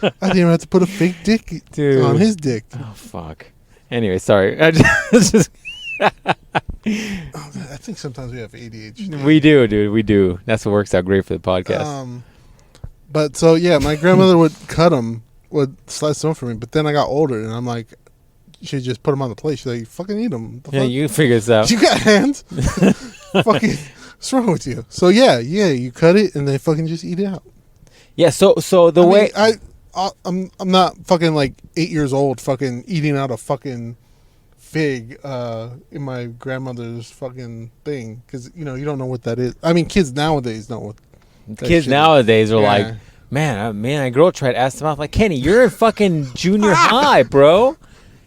I didn't even have to put a fake dick on his dick. Oh, fuck. Anyway, sorry. I just I think sometimes we have ADHD. We do, dude. We do. That's what works out great for the podcast. But so, yeah, my grandmother would cut them, would slice them for me. But then I got older, and I'm like, she'd just put them on the plate. She's like, fucking eat them. Yeah, you figure this out. You got hands? Fucking, what's wrong with you? So, yeah, you cut it, and they fucking just eat it out. Yeah, so the way... I'm not fucking like 8 years old fucking eating out a fucking fig in my grandmother's fucking thing because you don't know what that is. I mean, kids nowadays know what. Kids nowadays are like, man, a girl tried to ask them out like, Kenny, you're in fucking junior high, bro.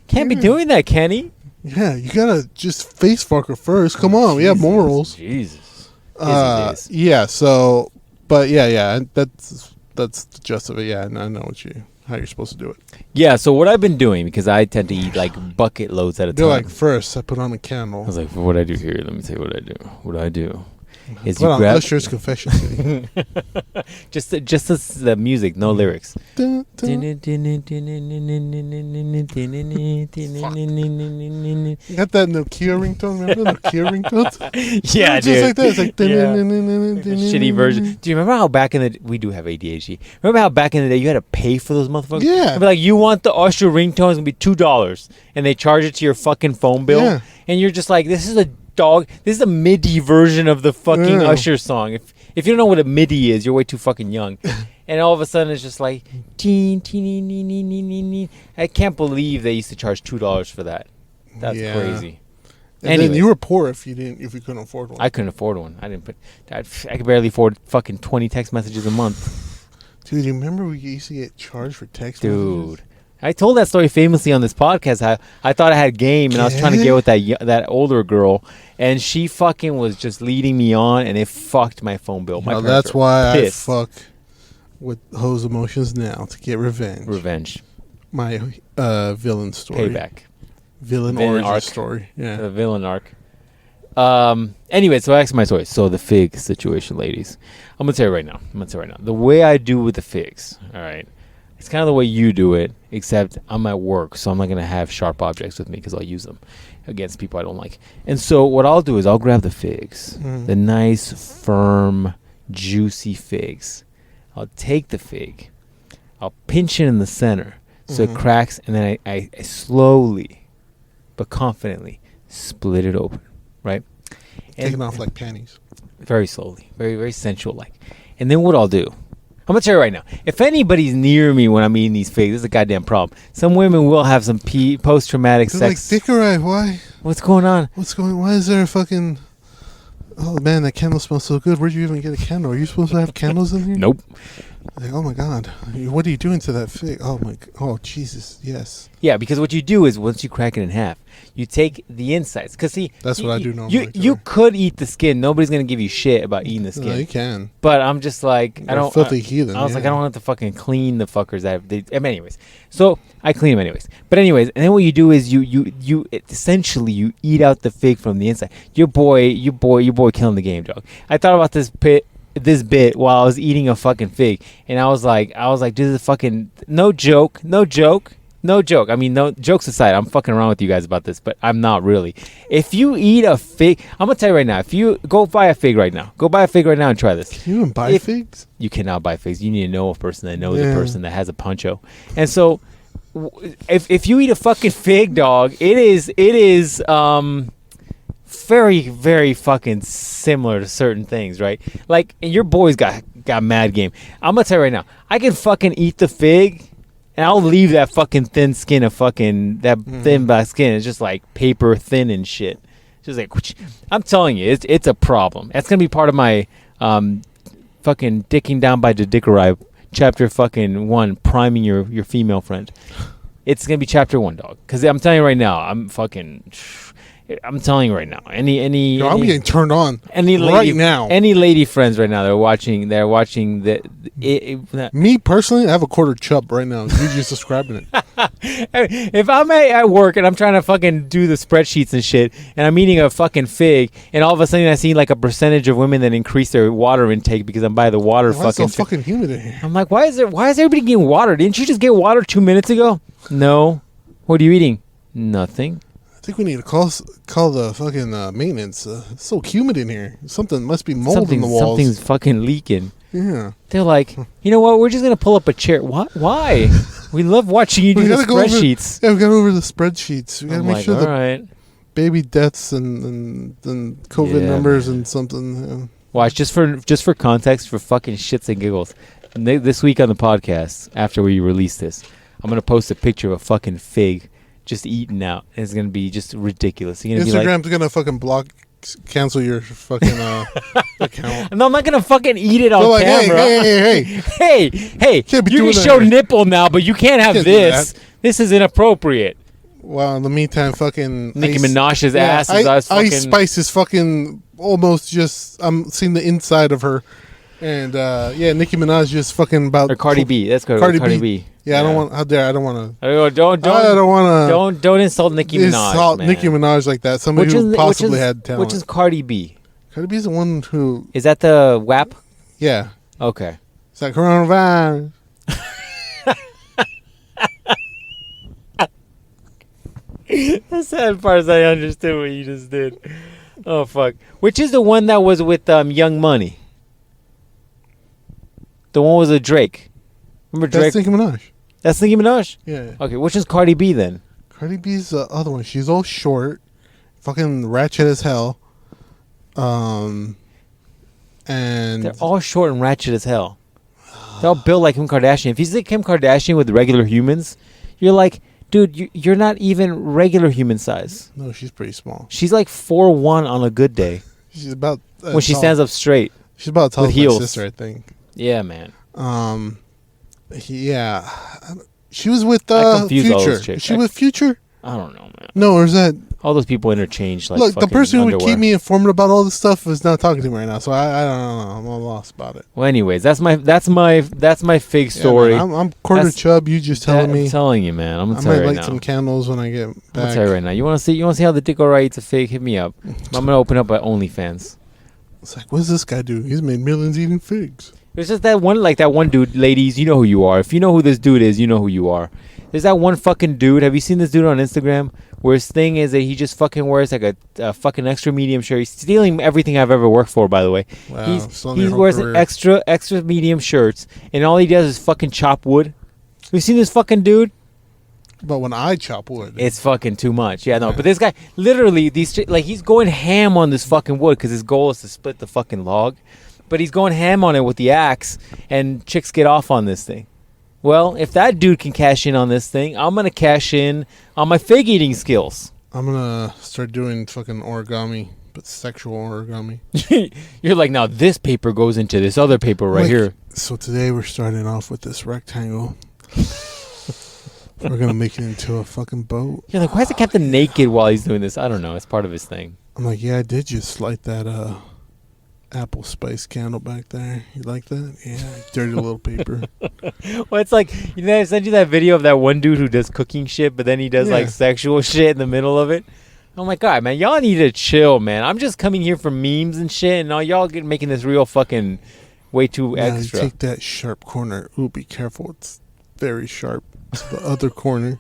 Can't be doing that, Kenny. Yeah, you gotta just face fuck her first. Come on, we have morals. Jesus. Yeah. So, but yeah, that's the gist of it. Yeah, and I know how you're supposed to do it. Yeah, so what I've been doing, because I tend to eat like bucket loads at a They're time. like, first I put on a candle. I was like, what do I do here? Let me tell you what I do. What I do is put you on grab Usher's Confession City. just the music, no lyrics. Dun, dun. Yeah, You got that Nokia ringtone? Remember the Nokia ringtones? yeah, Just dude. like that. It's like Shitty version. Do you remember how back in the we do have ADHD? Remember how back in the day you had to pay for those motherfuckers? Yeah. They'd be like, you want the Usher ringtone? It's gonna be $2, and they charge it to your fucking phone bill, Yeah. and you're just like, this is a dog. This is a MIDI version of the fucking Usher song. If you don't know what a MIDI is, you're way too fucking young. And all of a sudden it's just like teen. I can't believe they used to charge $2 for that. That's crazy. And then you were poor if you couldn't afford one. I couldn't afford one. I could barely afford fucking 20 text messages a month. Dude, you remember we used to get charged for text Dude. messages? I told that story famously on this podcast. How I thought I had game, and I was trying to get with that older girl, and she fucking was just leading me on, and it fucked my phone bill. That's why pissed. I fuck with hoes emotions now to get revenge. Revenge. My villain story. Payback. Villain origin arc. Story. Yeah. The villain arc. Anyway, so that's my story. So the fig situation, ladies. I'm gonna tell you right now. The way I do with the figs. All right. It's kind of the way you do it, except I'm at work, so I'm not going to have sharp objects with me because I'll use them against people I don't like. And so what I'll do is I'll grab the figs, the nice, firm, juicy figs. I'll take the fig. I'll pinch it in the center so it cracks, and then I slowly but confidently split it open, right? Taking off like panties. Very slowly. Very, very sensual-like. And then what I'll do, I'm going to tell you right now, if anybody's near me when I'm eating these figs, this is a goddamn problem. Some women will have some post-traumatic sex. Like, dick arrive, why? What's going on? Why is there a fucking... Oh, man, that candle smells so good. Where'd you even get a candle? Are you supposed to have candles in here? Nope. Like, oh, my God. What are you doing to that fig? Oh, Jesus, yes. Yeah, because what you do is once you crack it in half, you take the insides. Because, see... That's what I do normally. You could eat the skin. Nobody's going to give you shit about eating the skin. No, you can. But I'm just like... You're a filthy heathen. I was like, I don't have to fucking clean the fuckers. Anyways. So, I clean them anyways. But anyways, and then what you do is you essentially, you eat out the fig from the inside. Your boy killing the game, dog. I thought about this bit while I was eating a fucking fig, and I was like, this is fucking no joke. I mean, no jokes aside, I'm fucking around with you guys about this, but I'm not really. If you eat a fig, I'm gonna tell you right now. If you go buy a fig right now, and try this. Can you even buy figs? You cannot buy figs. You need to know a person that knows a person that has a poncho, and so if you eat a fucking fig, dog, it is very, very fucking similar to certain things, right? Like, and your boy's got mad game. I'm gonna tell you right now, I can fucking eat the fig, and I'll leave that fucking thin skin of fucking thin black skin. It's just like paper thin and shit. Just like, I'm telling you, it's a problem. That's gonna be part of my fucking dicking down by the Dickerai chapter fucking 1, priming your female friend. It's gonna be chapter 1, dog. Because I'm telling you right now, I'm telling you right now. I'm getting turned on right now. Any lady friends right now, they're watching Me personally, I have a quarter chub right now. You just describing it. If I'm at work and I'm trying to fucking do the spreadsheets and shit, and I'm eating a fucking fig, and all of a sudden I see like a percentage of women that increase their water intake because I'm by the water Why is it so fucking humid in here? I'm like, why is everybody getting water? Didn't you just get water 2 minutes ago? No. What are you eating? Nothing. I think we need to call the fucking maintenance. It's so humid in here. Something must be mold in the walls. Something's fucking leaking. Yeah. They're like, you know what? We're just gonna pull up a chair. What? Why? We love watching you do the spreadsheets. We gotta go over the spreadsheets. We gotta make sure all right. Baby deaths and COVID numbers and something. Yeah. Watch, just for context, for fucking shits and giggles. This week on the podcast, after we release this, I'm gonna post a picture of a fucking fig just eaten out. It's gonna be just ridiculous. You're gonna Instagram's gonna fucking cancel your fucking account. No, I'm not gonna fucking eat it on camera. Hey! You can show nipple now, but you can't have this. This is inappropriate. Well, in the meantime, fucking Nicki Minaj's ass is Ice Spice is fucking almost just. I'm seeing the inside of her, and Nicki Minaj is fucking about. Or Cardi B. That's Cardi B. Yeah, I don't want. How dare I don't want to. I don't want to. Don't insult Nicki Minaj. Insult Nicki Minaj like that. Somebody who possibly had talent. Which is Cardi B? Cardi B is the one who. Is that the WAP? Yeah. Okay. It's like coronavirus. The sad part is I understood what you just did. Oh fuck! Which is the one that was with Young Money? The one was a Drake. Remember Drake? That's Nicki Minaj. That's Nicki Minaj? Yeah. Okay, which is Cardi B then? Cardi B's the other one. She's all short, fucking ratchet as hell. And they're all short and ratchet as hell. They're all built like Kim Kardashian. If you see Kim Kardashian with regular humans, you're like, dude, you're not even regular human size. No, she's pretty small. She's like 4'1" on a good day. She's about when she stands up straight. She's about tall as my sister, I think. Yeah, man. Yeah. She was with Future. Is she with Future? I don't know, man. No, or is that all those people interchange? Like, look, the person who underwear. would keep me informed about all this stuff is not talking to me right now, so I don't know. I'm all lost about it. Well, anyways, that's my fig story. Yeah, man, I'm quarter chub. You just telling me. I'm telling you, man. I'm gonna I tell you might right light now. some candles when I get back. I'm gonna tell you right now. You want to see how the Dickerai eats a fig? Hit me up. I'm gonna open up at OnlyFans. It's like, what does this guy do? He's made millions eating figs. There's just that one dude, ladies, you know who you are. If you know who this dude is, you know who you are. There's that one fucking dude. Have you seen this dude on Instagram? Where his thing is that he just fucking wears like a fucking extra medium shirt. He's stealing everything I've ever worked for, by the way. Wow, He wears an extra medium shirts, and all he does is fucking chop wood. Have you seen this fucking dude? But when I chop wood, It's fucking too much. Yeah, no. But this guy, literally, he's going ham on this fucking wood because his goal is to split the fucking log. But he's going ham on it with the axe, and chicks get off on this thing. Well, if that dude can cash in on this thing, I'm going to cash in on my fig eating skills. I'm going to start doing fucking origami, but sexual origami. You're like, now this paper goes into this other paper right here. So today we're starting off with this rectangle. We're going to make it into a fucking boat. You're like, why is the captain naked while he's doing this? I don't know. It's part of his thing. I'm like, yeah, I did just light that apple spice candle back there. You like that? Yeah, dirty little paper. Well, it's like, I sent you that video of that one dude who does cooking shit, but then he does like sexual shit in the middle of it. Oh my god, man, y'all need to chill, man. I'm just coming here for memes and shit, and all y'all making this real fucking way too extra. Take that sharp corner. Ooh, be careful. It's very sharp to the other corner.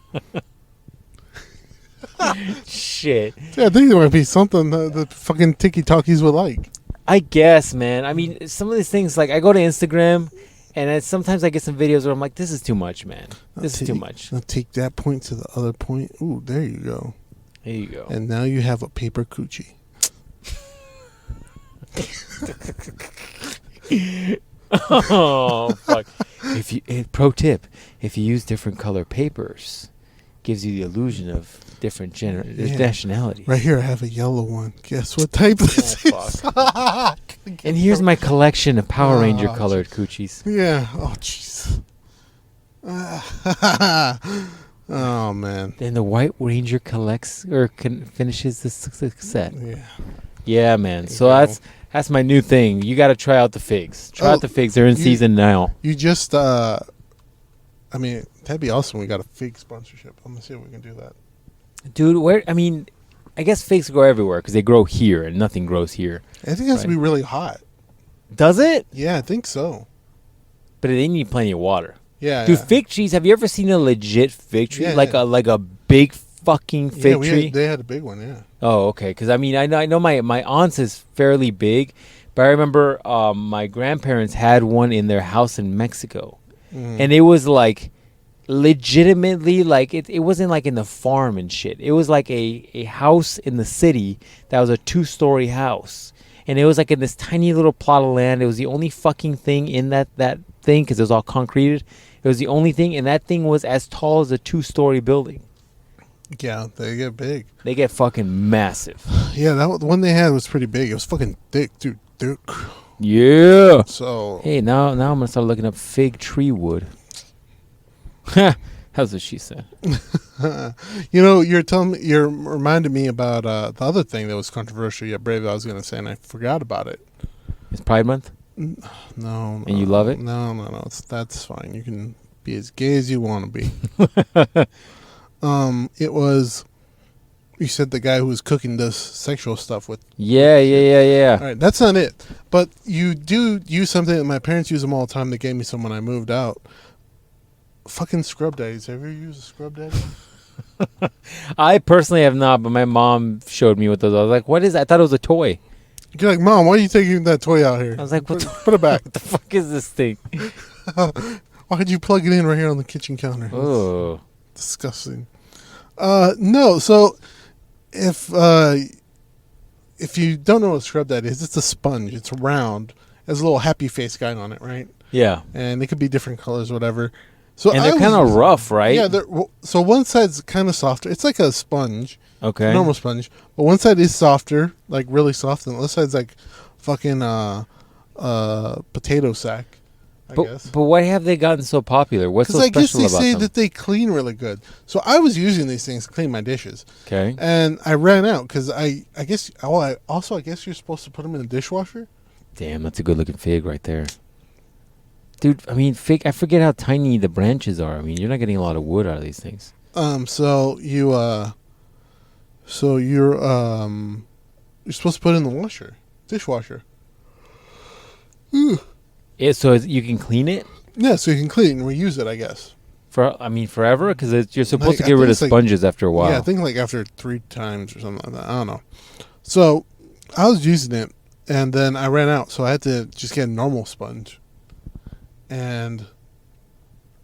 Shit. Yeah, I think there might be something the fucking tiki-talkies would like. I guess, man. I mean, some of these things, like, I go to Instagram, and sometimes I get some videos where I'm like, this is too much, man. This is too much. Now take that point to the other point. Ooh, there you go. There you go. And now you have a paper coochie. Oh, fuck. Pro tip, if you use different color papers, gives you the illusion of different nationality. Right here, I have a yellow one. Guess what type this is? And here's my collection of Power Ranger colored coochies. Yeah. Oh, jeez. Oh, man. Then the White Ranger collects or finishes the set. Yeah. Yeah, man. So that's my new thing. You got to try out the figs. Try out the figs. They're in season now. You just, I mean, that'd be awesome. We got a fig sponsorship. I'm going to see if we can do that. Dude, I guess figs grow everywhere because they grow here and nothing grows here. I think it has to be really hot. Does it? Yeah, I think so. But they need plenty of water. Yeah. Dude, fig trees, have you ever seen a legit fig tree? Yeah, like a big fucking fig tree? They had a big one, yeah. Oh, okay. Because, I mean, I know my aunt's is fairly big, but I remember my grandparents had one in their house in Mexico. Mm. And it was like legitimately like it wasn't like in the farm and shit. It was like a house in the city that was a 2-story house. And it was like in this tiny little plot of land. It was the only fucking thing in that thing because it was all concreted. It was the only thing, and that thing was as tall as a 2-story building. Yeah, they get big. They get fucking massive. Yeah, the one they had was pretty big. It was fucking thick, dude. Thick. Yeah. So hey, now I'm gonna start looking up fig tree wood. That's what she said. You're reminded me about the other thing that was controversial yet brave. I was gonna say, and I forgot about it. It's Pride Month. No. And you love it? No. That's fine. You can be as gay as you want to be. It was. You said the guy who was cooking does sexual stuff with. Yeah. All right, that's not it. But you do use something that my parents use them all the time. They gave me some when I moved out. Fucking scrub daddies. Have you ever used a scrub daddy? I personally have not, but my mom showed me what those are. I was like, what is that? I thought it was a toy. You're like, Mom, why are you taking that toy out here? I was like, put it back. What the fuck is this thing? Why'd you plug it in right here on the kitchen counter? Oh. Disgusting. No, so if you don't know what a scrub daddy is, it's a sponge. It's round. It has a little happy face guy on it, right? Yeah. And it could be different colors, whatever. So and they're kind of rough, right? Yeah. So one side's kind of softer. It's like a sponge. Okay. Normal sponge. But one side is softer, like really soft, and the other side's like fucking potato sack, I guess. But why have they gotten so popular? What's so special about them? Because I guess they say that they clean really good. So I was using these things to clean my dishes. Okay. And I ran out because I guess you're supposed to put them in the dishwasher. Damn, that's a good looking fig right there. Dude, I mean, fig. I forget how tiny the branches are. I mean, you're not getting a lot of wood out of these things. So you're supposed to put it in the dishwasher. Ooh. You can clean it Yeah, so you can clean and reuse it, I guess. forever? Because you're supposed Like, to I get rid think of it's like- sponges after a while. Yeah, I think like after 3 times or something like that. I don't know. So I was using it, and then I ran out, so I had to just get a normal sponge. And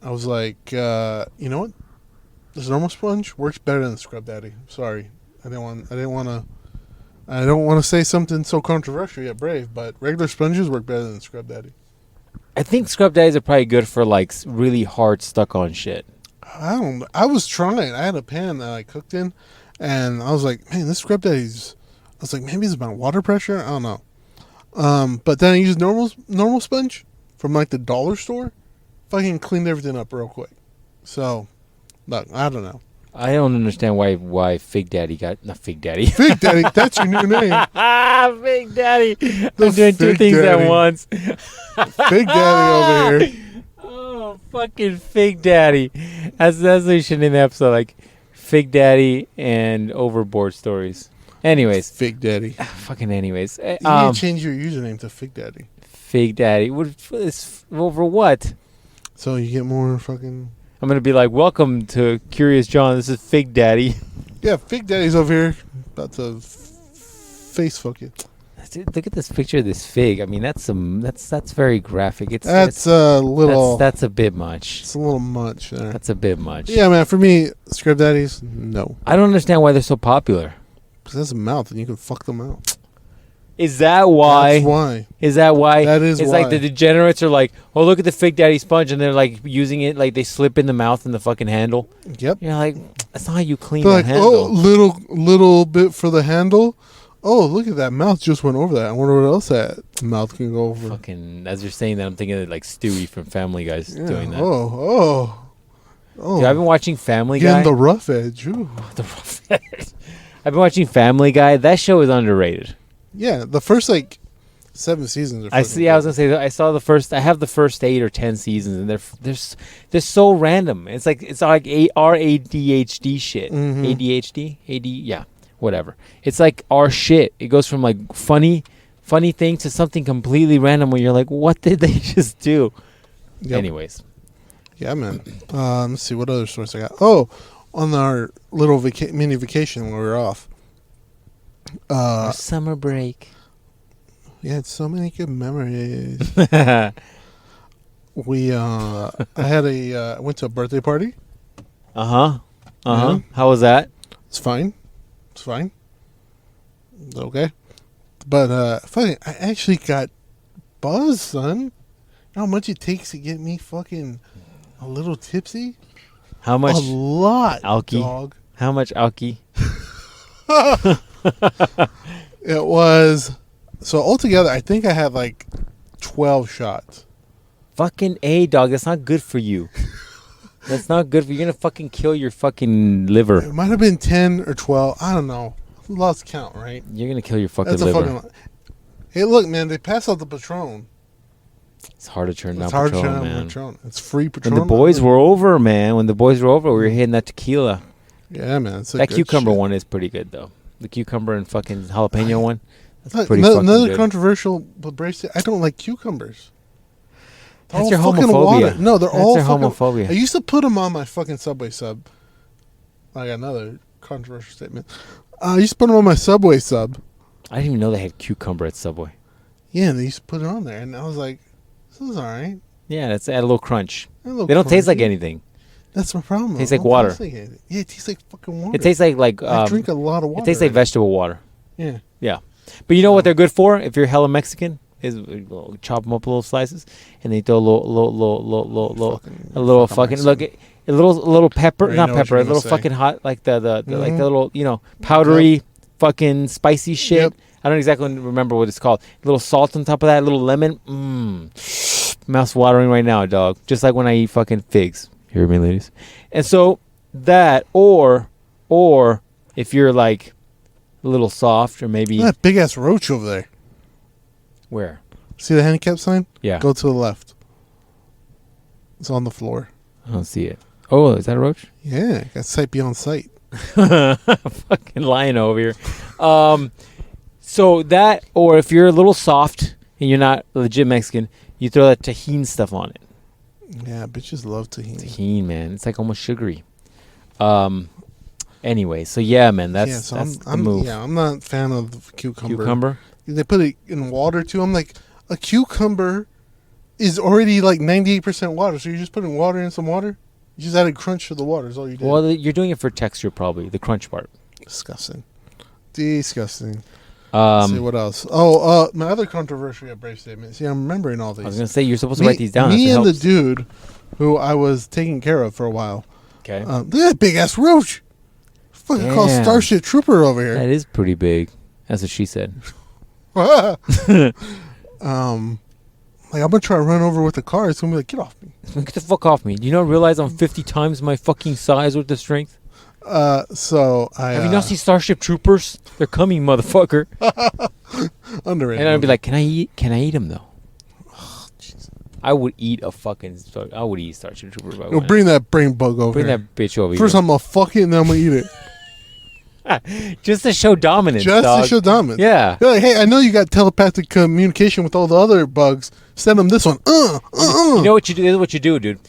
I was like, you know what? This normal sponge works better than the Scrub Daddy. Sorry, I don't want to say something so controversial yet brave, but regular sponges work better than Scrub Daddy. I think scrub daddies are probably good for like really hard stuck on shit. I was trying. I had a pan that I cooked in, and I was like, man, this Scrub Daddy's. I was like, maybe it's about water pressure. I don't know. But then I used normal sponge from like the dollar store. Fucking cleaned everything up real quick. So, look, I don't know. I don't understand why Fig Daddy got not Fig Daddy. Fig Daddy, that's your new name. Fig Daddy. I'm doing two Fig things Daddy. at once. Fig Daddy over here. Oh, fucking Fig Daddy. That's what you should name the episode, like Fig Daddy and Overboard Stories. Anyways. Fig Daddy. Fucking anyways. You need to change your username to Fig Daddy. Fig Daddy. Over what? So you get more fucking... I'm going to be like, welcome to CuriousJohn. This is Fig Daddy. Yeah, Fig Daddy's over here. About to face fuck you. Dude, look at this picture of this fig. I mean, that's very graphic. That's a little... That's a bit much. It's a little much there. That's a bit much. Yeah, man, for me, Scrub Daddies, no. I don't understand why they're so popular. Because that's a mouth and you can fuck them out. Is that why? That's why. Is that why? That is it's why. like the degenerates are like, oh, look at the Fig Daddy sponge, and they're like using it, like they slip in the mouth in the fucking handle. Yep. You're like, that's not how you clean They're the like, handle. oh, little bit for the handle. Oh, look at that mouth just went over that. I wonder what else that mouth can go over. Fucking, as you're saying that, I'm thinking of like Stewie from Family Guy's doing that. Oh. Dude, I've been watching Family Guy. Getting the rough edge. Ooh. The rough edge. I've been watching Family Guy. That show is underrated. Yeah, the first 7 seasons are I fucking was gonna say I saw the first. I have the first 8 or 10 seasons, and they're so random. It's like our ADHD shit. Mhm. ADHD, yeah, whatever. It's like our shit. It goes from like funny thing to something completely random where you're like, what did they just do? Yep. Anyways, Yeah, man. Let's see what other source I got. Oh, on our little mini vacation when we were off. our summer break. We had so many good memories. We I went to a birthday party. Yeah. Yeah. How was that? It's fine. Okay. But fucking I actually got buzzed, son. You know how much it takes to get me fucking a little tipsy? How much? A lot, alky? dog. How much alky? It was... So altogether, I think I had like 12 shots. Fucking A, dog. That's not good for you. That's not good for you. You're going to fucking kill your fucking liver. It might have been 10 or 12. I don't know. Lost count, right? You're going to kill your fucking That's a liver. fucking... Hey, look, man. They passed out the Patron. It's hard to turn down It's hard to Patron, turn man. down Patron. It's free Patron. When the boys were over, man. When the boys were over, we were hitting that tequila. Yeah, man. It's That good cucumber shit. one is pretty good, though. The cucumber and fucking jalapeno one. That's Look, pretty fucking another good. controversial bracelet. I don't like cucumbers. They're That's all your fucking homophobia. water. No, they're That's all your fucking... homophobia. I used to put them on my fucking Subway sub. Like another controversial statement. I used to put them on my Subway sub. I didn't even know they had cucumber at Subway. Yeah, and they used to put it on there. And I was like, this is all right. Yeah, that's add a little crunch. A little They don't taste like crunchy. anything. That's my problem. Tastes It like don't water. taste like anything. Yeah, it tastes like fucking water. It tastes like I drink a lot of water. it tastes like vegetable water. Yeah. Yeah, but you know what they're good for? If you're hella Mexican, is chop them up little slices, and they throw a little fucking look, a little pepper, I not know what pepper, you're a little gonna say. fucking hot, like the like the Mhm. little powdery fucking spicy shit. Yep. I don't exactly remember what it's called. A little salt on top of that, a little lemon. Mouth's watering right now, dog. Just like when I eat fucking figs. Hear me, ladies. And so that, or if you're like a little soft, or maybe Look at that big ass roach over there. where? See the handicap sign? Yeah, Go to the left. It's on the floor. I don't see it. Oh, is that a roach? Yeah, got sight beyond sight. Fucking lying over here. So that, or if you're a little soft and you're not legit Mexican, You throw that tahini stuff on it. Yeah, bitches love tahini. Tahini, man. It's like almost sugary. Anyway, so yeah, man, that's the move. Yeah, I'm not a fan of cucumber. Cucumber? They put it in water too. I'm like, a cucumber is already like 98% water, so you're just putting water in some water? You just added crunch to the water is all you did. Well, you're doing it for texture probably, the crunch part. Disgusting. Disgusting. Let's see what else. Oh, my other controversial at Brave statement. See, I'm remembering all these. I was going to say, you're supposed to write these down. Me and the dude who I was taking care of for a while. Okay. Look at that big-ass roach. Fucking called Starship Trooper over here. That is pretty big. That's what she said. Like, I'm going to try to run over with the car. It's going to be like, get off me. Get the fuck off me. Do you not realize I'm 50 times my fucking size with the strength? So I... Have you not seen Starship Troopers? They're coming, motherfucker. Underrated. And I'd be like, can I eat them, though? I would eat Starship Trooper. Yo, bring that brain bug over Bring here. that bitch over First, I'm going to fuck it, and then I'm going to eat it. Just to show dominance, To show dominance. Yeah. You're like, hey, I know you got telepathic communication with all the other bugs. Send them this one. You know what you do? This is what you do, dude.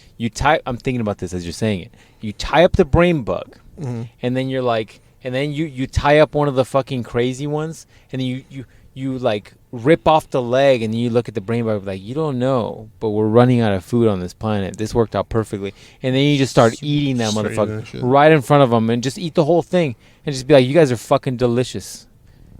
I'm thinking about this as you're saying it. You tie up the brain bug, and then you're like, and then you tie up one of the fucking crazy ones, and then you like rip off the leg, and then you look at the brain bug like, you don't know, but we're running out of food on this planet. This worked out perfectly, and then you just start eating that motherfucker right in front of them, and just eat the whole thing, and just be like, you guys are fucking delicious.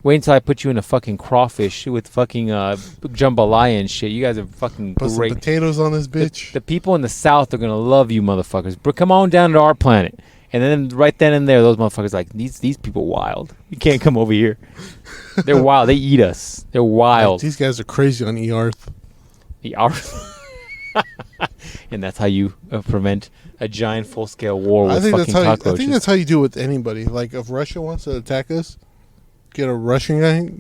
Wait until I put you in a fucking crawfish with fucking jambalaya and shit. You guys are fucking Put great. some potatoes on this bitch. The people in the South are going to love you motherfuckers. But come on down to our planet. And then right then and there, those motherfuckers are like, these people wild. You can't come over here. They're wild. They eat us. They're wild. These guys are crazy on Earth. The Earth. And that's how you prevent a giant full-scale war with fucking cockroaches. I think that's how you do it with anybody. Like, if Russia wants to attack us, get a Russian guy,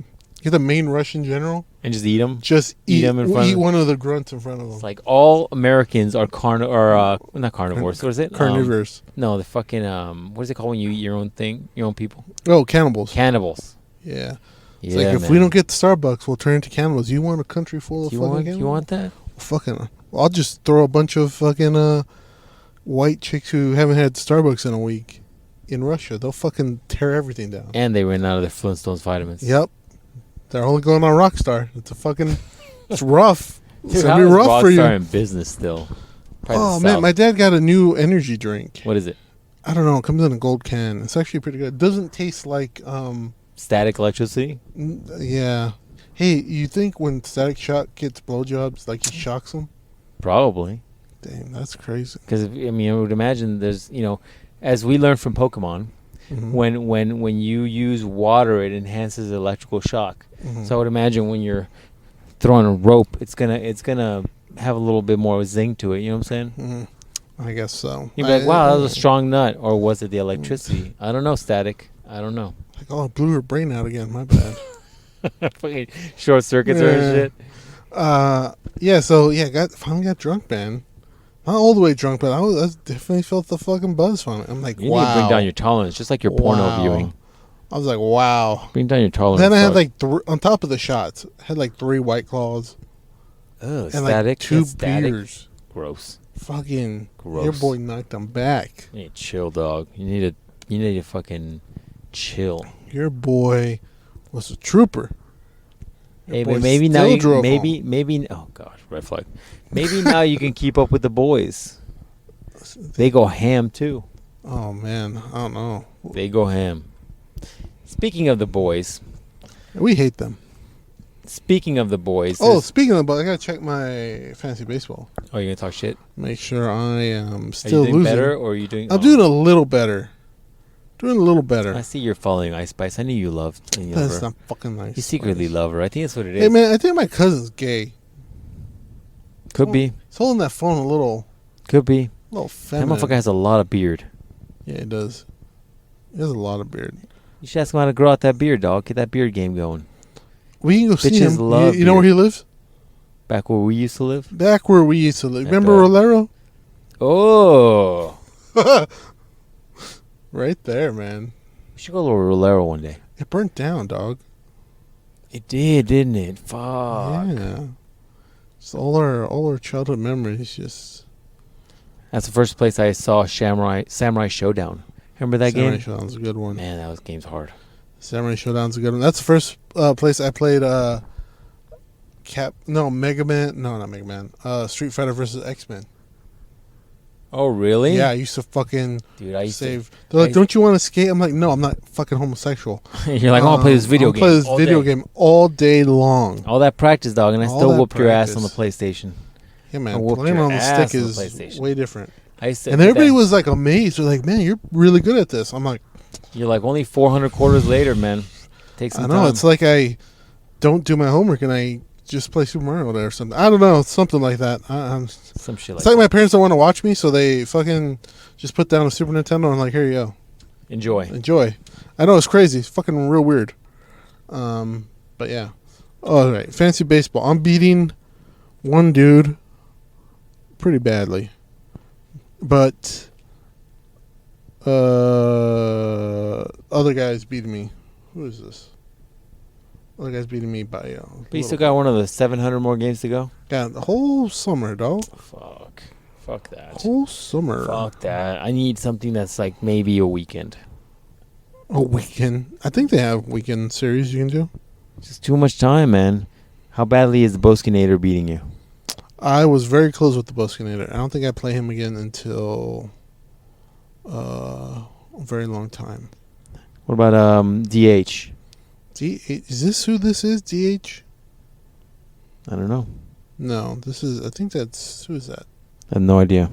get the main Russian general, and just eat them. Just eat them in front. Eat one of the grunts in front of them. It's like all Americans are not carnivores. What is it? Carnivores. No, the fucking what is it called when you eat your own thing, your own people? Oh, cannibals. Cannibals. Yeah. It's like, if we don't get the Starbucks, we'll turn into cannibals. You want a country full of fucking cannibals? You want that? Fucking. I'll just throw a bunch of fucking white chicks who haven't had Starbucks in a week in Russia. They'll fucking tear everything down. And they ran out of their Flintstones vitamins. Yep. They're only going on Rockstar. It's rough. Dude, it's gonna be rough for you. Rockstar in business still. Oh man, my dad got a new energy drink. What is it? I don't know. It comes in a gold can. It's actually pretty good. It doesn't taste like static electricity. Yeah. Hey, you think when Static Shock gets blowjobs, like he shocks them? Probably. Damn, that's crazy. Because I would imagine there's as we learned from Pokemon, when you use water, it enhances electrical shock. So I would imagine when you're throwing a rope, it's gonna have a little bit more zing to it. You know what I'm saying? I guess so. You'd be like, wow, that was a strong nut, or was it the electricity? I don't know, Static. I don't know. Like, oh, it blew her brain out again. My bad. Fucking short circuits or shit. Finally got drunk, man. Not all the way drunk, but I definitely felt the fucking buzz from it. I'm like, you wow. need to bring down your tolerance, just like your porno viewing. I was like, wow. Bring down your tolerance. Then I had like on top of the shots, I had like 3 White Claws. Oh, and Static. Like 2 Static. beers. Gross. Fucking gross. Your boy knocked them back. You need to chill, dog. You need to fucking chill. Your boy was a trooper. Hey, but maybe now maybe oh gosh, red flag. Maybe now you can keep up with the boys. They go ham too. Oh man, I don't know. They go ham. Speaking of the boys, we hate them. Speaking of the boys. Oh, speaking of the boys, I gotta check my fantasy baseball. Oh, you're gonna talk shit? Make sure I am still are you doing losing. Better, or are you doing? I'm doing a little better. Doing a little better. I see you're following Ice Spice. I knew you loved. That's not fucking nice. You secretly love her. I think that's what it is. Hey man, I think my cousin's gay. Could be. He's holding that phone a little. Could be. A little feminine. That motherfucker has a lot of beard. Yeah, he does. He has a lot of beard. You should ask him how to grow out that beard, dog. Get that beard game going. We can go see him. Love you know where he lives? Back where we used to live? Back where we used to live. Remember Rolero? Oh. Right there, man. We should go to Rolero one day. It burnt down, dog. It did, didn't it? Fuck. Yeah. It's all our childhood memories. Just That's the first place I saw Samurai Showdown. Remember that Samurai game? Showdown's a good one. Man, that game's hard. Samurai Showdown's a good one. That's the first place I played Mega Man. No, not Mega Man. Street Fighter versus X-Men. Oh, really? Yeah, I used to fucking Dude, I used save. They're like, don't you want to skate? I'm like, no, I'm not fucking homosexual. You're like, I want to play this video game. Play this video game all day long. All that practice, dog, and I All still that whoop your ass on the practice. PlayStation. Yeah, I man. whooped Playing your on the ass stick on the is PlayStation. way different. I used to, And everybody was like amazed. They're like, man, you're really good at this. I'm like, You're like, only 400 quarters later, man. Take some I know. time. It's like I don't do my homework and I just play Super Mario there or something. I don't know. Something like that. Some shit It's like like that. my parents don't want to watch me, so they fucking just put down a Super Nintendo and like, here you go. Enjoy. I know, it's crazy. It's fucking real weird. But yeah. All right. Fancy baseball. I'm beating one dude pretty badly. But other guys beating me. Who is this? Other guys beating me by But you still got one of the 700 more games to go? Yeah, the whole summer, dog. Fuck that. Whole summer. Fuck that. I need something that's like maybe a weekend. A weekend. I think they have weekend series you can do. It's just too much time, man. How badly is the Boskinator beating you? I was very close with the Buskinator. I don't think I play him again until a very long time. What about DH? Is this who this is? DH? I don't know. No, this is. I think that's who is that? I have no idea.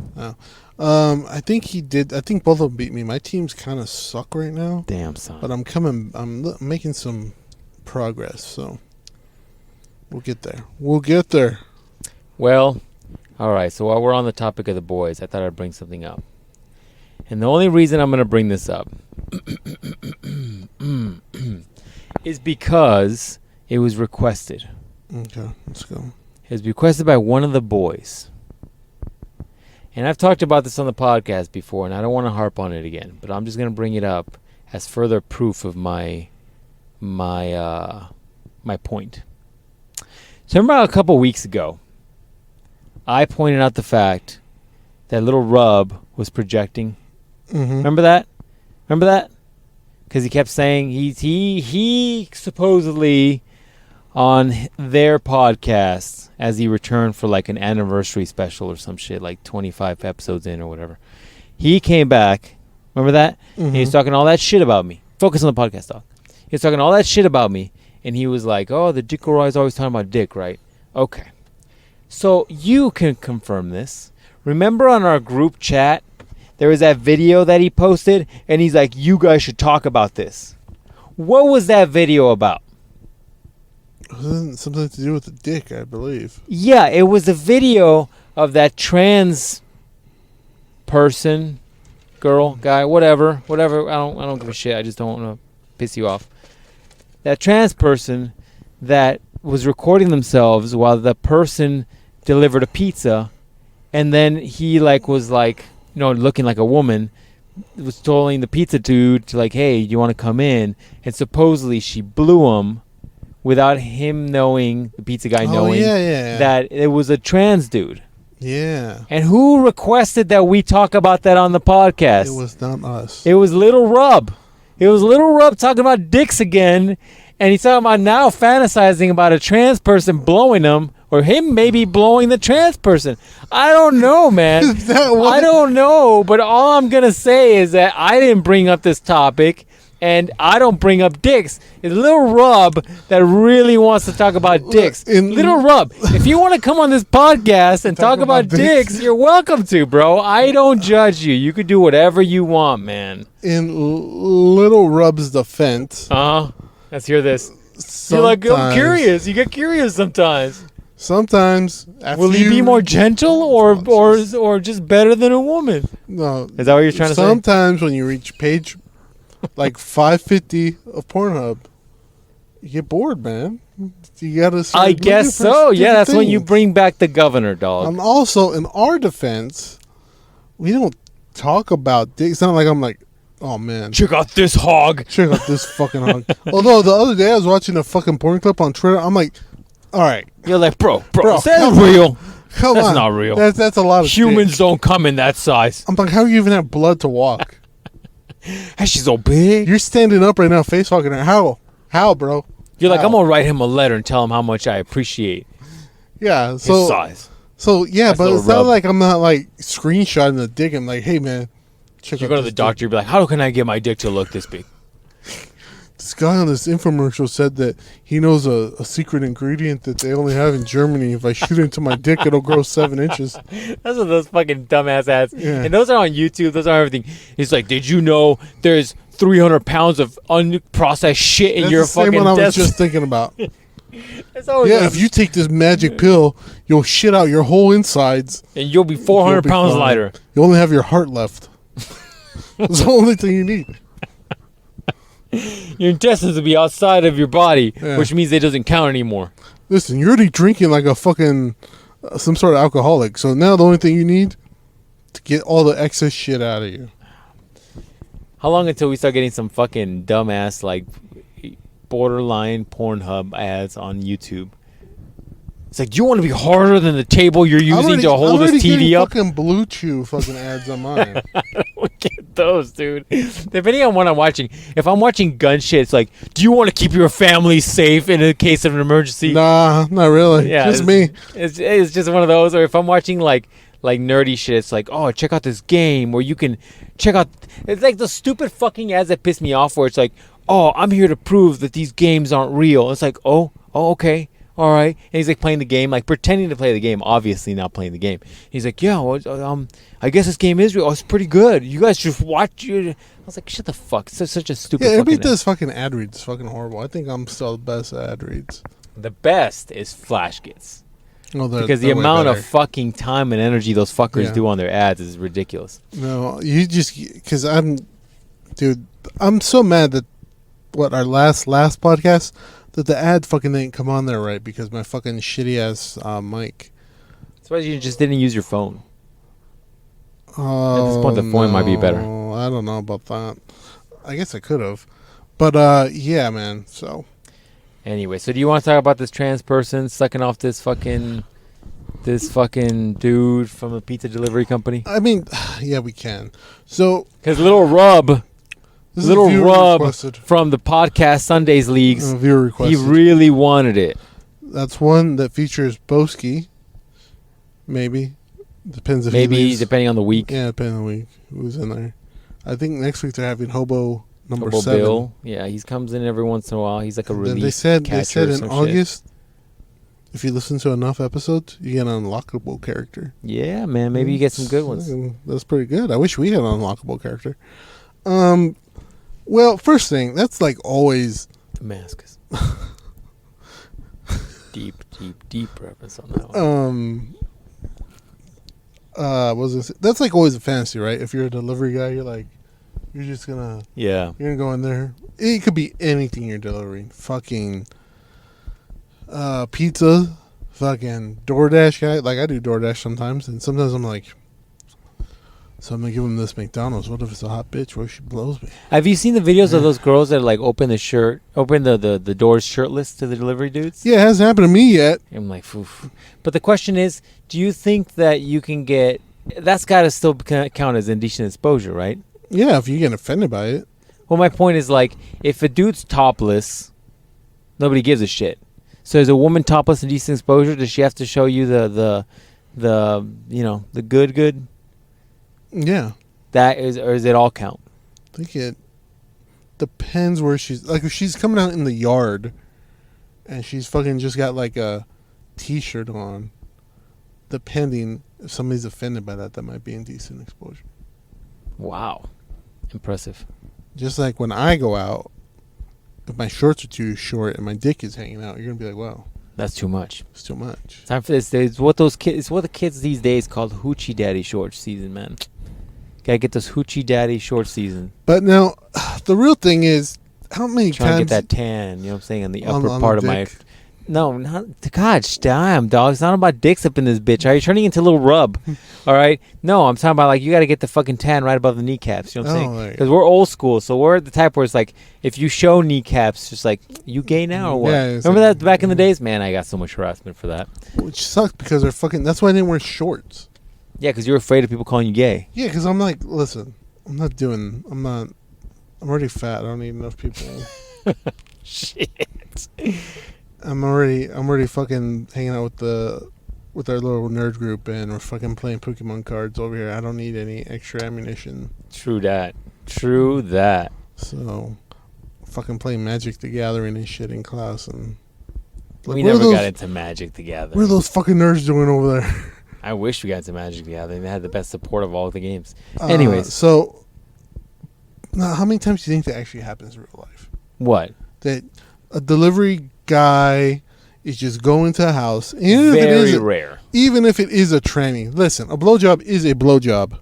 I think he did. I think both of them beat me. My teams kind of suck right now. Damn, son. But I'm making some progress. So we'll get there. Well, all right. So while we're on the topic of the boys, I thought I'd bring something up. And the only reason I'm going to bring this up is because it was requested. Okay, let's go. It was requested by one of the boys. And I've talked about this on the podcast before, and I don't want to harp on it again, but I'm just going to bring it up as further proof of my point. So remember a couple weeks ago, I pointed out the fact that little Rub was projecting. Mm-hmm. Remember that? Because he kept saying he supposedly on their podcast as he returned for like an anniversary special or some shit, like 25 episodes in or whatever. He came back. Remember that? Mm-hmm. And he was talking all that shit about me. Focus on the podcast, dog. He was talking all that shit about me, and he was like, "Oh, the Dick Roy is always talking about Dick, right?" Okay. So you can confirm this. Remember on our group chat, there was that video that he posted, and he's like, "You guys should talk about this." What was that video about? Something to do with the dick, I believe. Yeah, it was a video of that trans person, girl, guy, whatever. I don't give a shit. I just don't want to piss you off. That trans person that was recording themselves while the person delivered a pizza, and then he was looking like a woman, was telling the pizza dude to like, "Hey, you want to come in?" And supposedly she blew him without him knowing, the pizza guy knowing that it was a trans dude. Yeah. And who requested that we talk about that on the podcast? It was not us. It was Little Rub. It was Little Rub talking about dicks again, and he's talking about now fantasizing about a trans person blowing him, or him maybe blowing the trans person. I don't know, man. I don't know, but all I'm going to say is that I didn't bring up this topic, and I don't bring up dicks. It's Little Rub that really wants to talk about dicks. Little Rub, if you want to come on this podcast and talk about dicks, you're welcome to, bro. I don't judge you. You could do whatever you want, man. In Little Rub's defense. Let's hear this. You're like, I'm curious. You get curious sometimes. Sometimes. Will he be more gentle or just better than a woman? No. Is that what you're trying to say? Sometimes when you reach page like 550 of Pornhub, you get bored, man. You gotta. I guess so. Yeah, that's when you bring back the governor, dog. And also, in our defense, we don't talk about dicks. It's not like I'm like, oh man, check out this hog. Check out this fucking hog. Although the other day I was watching a fucking porn clip on Twitter, I'm like, All right. You're like, bro, Bro, is that come real? Come That's on. not real. That's a lot of Humans dick. don't come in that size. I'm like, how do you even have blood to walk? Hey, she's so big. You're standing up right now, face walking her. How, bro? You're like, How? I'm gonna write him a letter and tell him how much I appreciate Yeah. his So size. yeah, Nice but little it's not rub. like I'm not like screenshotting the dick. I'm like, hey man, check You out go to this the doctor, you'll be like, how can I get my dick to look this big? This guy on this infomercial said that he knows a secret ingredient that they only have in Germany. If I shoot into my dick, it'll grow 7 inches. That's what those fucking dumbass ads. Yeah. And those are on YouTube. Those are everything. He's like, did you know there's 300 pounds of unprocessed shit in That's your the same fucking one I was intestines? just thinking about. It's always Yeah, if you take this magic pill, you'll shit out your whole insides. and you'll be 400 You'll be pounds fine. lighter. You only have your heart left. That's the only thing you need. Your intestines will be outside of your body, Yeah. which means it doesn't count anymore. Listen, you're already drinking like a fucking some sort of alcoholic. So now the only thing you need to get all the excess shit out of you. How long until we start getting some fucking dumbass like borderline Pornhub ads on YouTube? It's like, do you want to be harder than the table you're using to hold this TV up? Fucking Blue Chew fucking ads on mine. Get those, dude. Depending on what I'm watching. If I'm watching gun shit, it's like, do you want to keep your family safe in a case of an emergency? Nah, not really. Yeah, Just me. It's just one of those. Or if I'm watching like nerdy shit, it's like, oh, check out this game where you can check out. It's like the stupid fucking ads that piss me off. Where it's like, oh, I'm here to prove that these games aren't real. It's like, oh, okay. All right. And he's like playing the game, like pretending to play the game, obviously not playing the game. He's like, yeah, well, I guess this game is real. Oh, it's pretty good. You guys should watch it. I was like, shut the fuck. It's such a stupid Yeah, everybody fucking does fucking ad reads. It's fucking horrible. I think I'm still the best at ad reads. The best is flash gets. Oh, Because the amount of fucking time and energy those fuckers Yeah. do on their ads is ridiculous. No, you just because dude, I'm so mad that our last podcast that the ad fucking didn't come on there right because my fucking shitty ass mic. That's why you just didn't use your phone. Oh, At this point, the phone might be better. I don't know about that. I guess I could have, but yeah, man. So Anyway, so do you want to talk about this trans person sucking off this fucking dude from a pizza delivery company? I mean, yeah, we can. So Because little Rub this is a viewer Rub requested. from the podcast Sundays Leagues, Viewer he requested. really wanted it. That's one that features Boski. Maybe depends if he Maybe leaves. depending on the week. Yeah, depending on the week who's in there. I think next week they're having Hobo number Hobo 7. Bill. Yeah, he comes in every once in a while. He's like a And then relief they said catcher or in some shit. August, if you listen to enough episodes, you get an unlockable character. Yeah, man. Maybe you get some good ones. That's pretty good. I wish we had an unlockable character. Well, first thing, that's like always. Damascus. deep reference on that one. That's like always a fantasy, right? If you're a delivery guy, you're just gonna. Yeah. You're gonna go in there. It could be anything you're delivering. Fucking pizza. Fucking DoorDash guy. Like I do DoorDash sometimes, and sometimes I'm like, so I'm gonna give him this McDonald's. What if it's a hot bitch? What if she blows me? Have you seen the videos of those girls that like open the doors shirtless to the delivery dudes? Yeah, it hasn't happened to me yet. I'm like, oof. But the question is, do you think that you can get? That's got to still count as indecent exposure, right? Yeah, if you get offended by it. Well, my point is like, if a dude's topless, nobody gives a shit. So is a woman topless indecent exposure? Does she have to show you the good? Yeah. That is, or is it all count? I think it depends where she's. Like, if she's coming out in the yard and she's fucking just got like a t-shirt on, depending if somebody's offended by that might be indecent exposure. Wow. Impressive. Just like when I go out, if my shorts are too short and my dick is hanging out, you're going to be like, wow, That's too much. it's too much. Time for this. It's what the kids these days call hoochie daddy shorts season, man. Gotta get this hoochie daddy short season. But now, the real thing is, how many Trying to times... get that tan, you know what I'm saying, on the On upper the part of my dick. No, not gosh damn, dog. It's not about dicks up in this bitch. Are you turning into a little rub? All right. No, I'm talking about like you got to get the fucking tan right above the kneecaps. You know what I'm saying? Because we're old school, so we're the type where it's like if you show kneecaps, just like you gay now or what? Yeah, remember that back in the days, man? I got so much harassment for that. Which sucks because they're fucking. That's why I didn't wear shorts. Yeah, because you're afraid of people calling you gay. Yeah, because I'm like, listen, I'm already fat. I don't need enough people. Shit. I'm already fucking hanging out with our little nerd group, and we're fucking playing Pokemon cards over here. I don't need any extra ammunition. True that. So, fucking playing Magic the Gathering and shit in class, and like, we never got into Magic the Gathering. What are those fucking nerds doing over there? I wish we got into Magic the Gathering. They had the best support of all the games. Anyways, so now, how many times do you think that actually happens in real life? What? That a delivery guy is just going to a house. Very rare. Even if it is a tranny. Listen, a blowjob is a blowjob.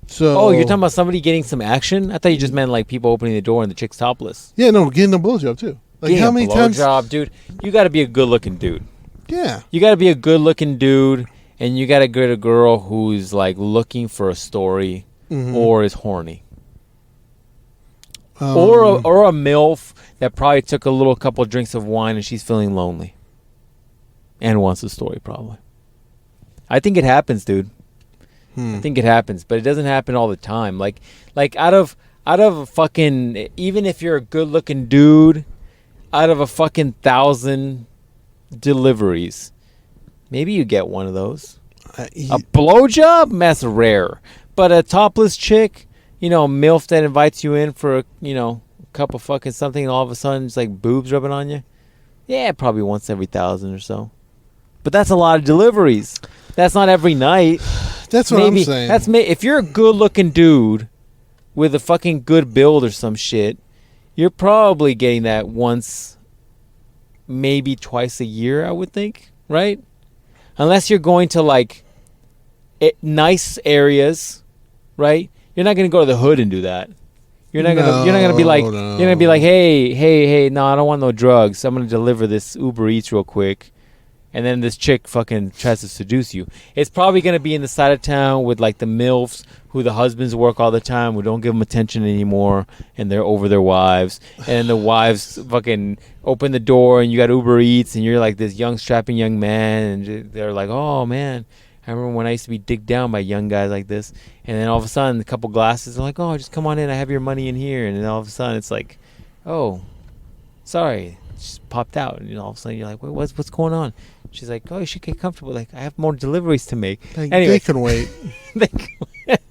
So, you're talking about somebody getting some action? I thought you just meant like people opening the door and the chick's topless. Yeah, no, getting a blowjob too. Like getting how many times? Blowjob, dude. You got to be a good-looking dude. Yeah. You got to be a good-looking dude, and you got to get a girl who's like looking for a story or is horny. Or a MILF that probably took a little couple drinks of wine and she's feeling lonely. And wants a story, probably. I think it happens, dude. I think it happens, but it doesn't happen all the time. Like out of a fucking, even if you're a good looking dude, out of a fucking 1,000 deliveries, maybe you get one of those. A blowjob, that's rare. But a topless chick, you know, a MILF that invites you in for a, you know, cup of fucking something, and all of a sudden it's like boobs rubbing on you. Yeah, probably once every 1,000 or so. But that's a lot of deliveries. That's not every night. That's what I'm saying. If you're a good-looking dude with a fucking good build or some shit, you're probably getting that once, maybe twice a year, I would think, right? Unless you're going to like nice areas, right? You're not gonna go to the hood and do that. You're not gonna be like, you're gonna be like, hey, no, I don't want no drugs. I'm gonna deliver this Uber Eats real quick. And then this chick fucking tries to seduce you. It's probably going to be in the side of town with like the MILFs who the husbands work all the time, who don't give them attention anymore, and they're over their wives. And the wives fucking open the door and you got Uber Eats and you're like this young strapping young man. And they're like, oh man, I remember when I used to be digged down by young guys like this. And then all of a sudden a couple glasses, they're like, oh, just come on in. I have your money in here. And then all of a sudden it's like, oh, sorry. It just popped out. And all of a sudden you're like, wait, what's going on? She's like, oh, you should get comfortable. Like, I have more deliveries to make. Anyway. They can wait.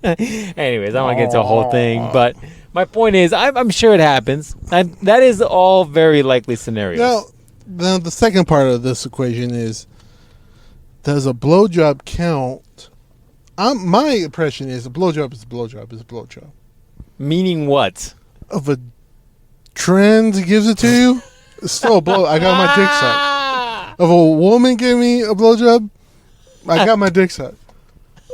Anyways, I don't want to get into a whole thing. But my point is, I'm sure it happens. That is all very likely scenarios. Now, the second part of this equation is, does a blowjob count? My impression is a blowjob is a blowjob is a blowjob. Meaning what? If a trans gives it to you, it's still a blow. I got my dick sucked. If a woman gave me a blowjob, I got my dick sucked.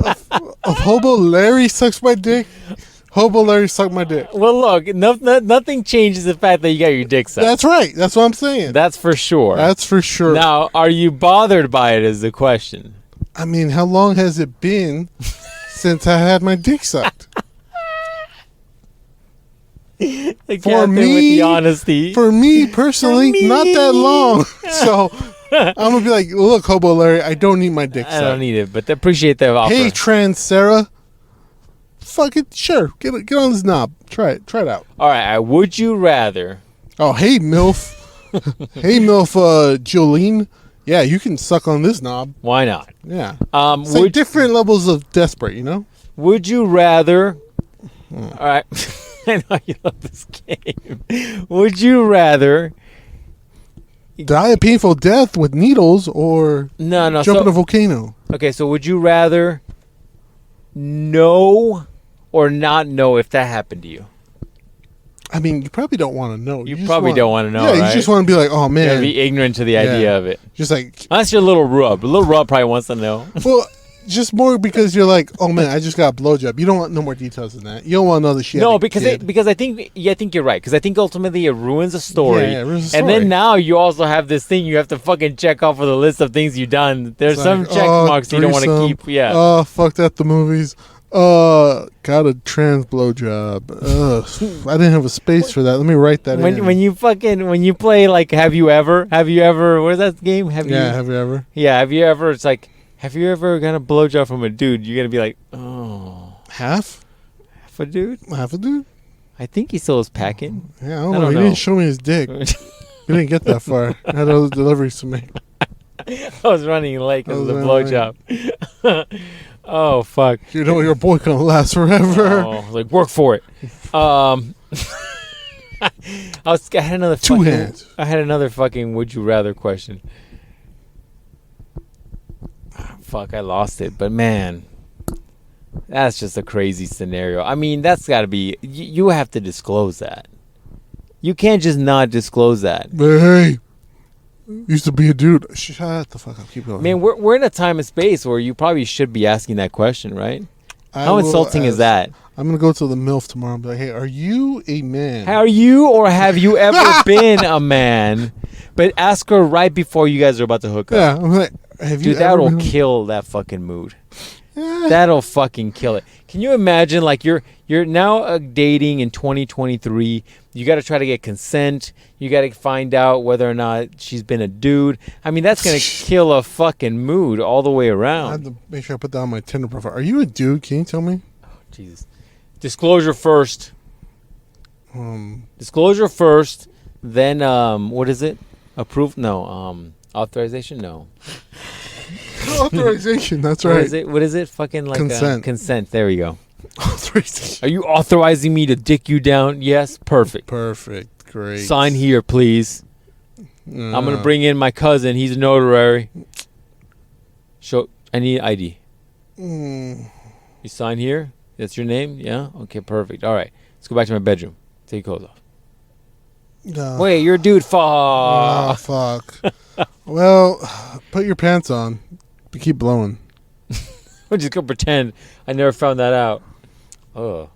If Hobo Larry sucks my dick, Hobo Larry sucked my dick. Well, look, nothing changes the fact that you got your dick sucked. That's right. That's what I'm saying. That's for sure. That's for sure. Now, are you bothered by it is the question. I mean, how long has it been since I had my dick sucked? For me, with the honesty. For me personally, not that long. So I'm gonna be like, look, Hobo Larry, I don't need my dick sucked. I don't need it, but appreciate the offer. Hey, trans Sarah, fuck it, sure, get on this knob, try it out. All right, would you rather? Oh, hey MILF, hey MILF, Jolene, yeah, you can suck on this knob. Why not? Yeah, it's like different levels of desperate, you know. Would you rather? All right. I know you love this game. Would you rather die a painful death with needles or jump in a volcano? Okay, so would you rather know or not know if that happened to you? I mean, you probably don't want to know. You probably don't want to know, yeah, right? You just want to be like, oh, man. You be ignorant to the idea of it. Just like... Unless you're a little rub. A little rub probably wants to know. Well, just more because you're like, oh man, I just got a blowjob. You don't want no more details than that. You don't want to know that she had No, a because kid. because I think you're right. Because I think ultimately it ruins the story. Yeah, it ruins the And story. then now you also have this thing you have to fucking check off of the list of things you've done. There's It's some like, check marks you don't want to threesome. keep. Yeah. Oh, fuck that. The movies. Got a trans blowjob. I didn't have a space for that. Let me write that in. when you play like have you ever what is that game? Have you ever? Yeah, have you ever? It's like, have you ever got a blowjob from a dude? You're gonna be like, oh, Half a dude? a dude? I think he still is packing. Yeah, I don't know. He didn't show me his dick. We didn't get that far. I had other deliveries to make. I was running late because of the blowjob. Oh fuck! You know your boy gonna last forever. Oh, like work for it. I had another Two hands. I had another fucking would you rather question. Fuck, I lost it. But man, that's just a crazy scenario. I mean, that's got to be. You have to disclose that. You can't just not disclose that. But hey, used to be a dude. Shut the fuck up. Keep going. Man, we're in a time and space where you probably should be asking that question, right? How insulting is that? I'm gonna go to the MILF tomorrow and be like, hey, are you a man? Are you or have you ever been a man? But ask her right before you guys are about to hook up. Yeah, I'm like, have you Dude, ever that'll been- kill that fucking mood. Yeah. That'll fucking kill it. Can you imagine, like, you're now dating in 2023. You got to try to get consent. You got to find out whether or not she's been a dude. I mean, that's going to kill a fucking mood all the way I have around. to make sure I put that on my Tinder profile. Are you a dude? Can you tell me? Jesus. Disclosure first. Disclosure first. Then, what is it? Approve? No. Authorization? No. Authorization. That's What right. is it? What is it? Fucking like Consent. Consent. There we go. Authorization. Are you authorizing me to dick you down? Yes. Perfect. Perfect. Great. Sign here, please. I'm going to bring in my cousin. He's a notary. I need ID. You sign here? That's your name? Yeah? Okay, perfect. All right. Let's go back to my bedroom. Take your clothes off. No. Wait, you're a dude. Oh, fuck. Well, put your pants on. But keep blowing. I'm just going to pretend I never found that out. Oh.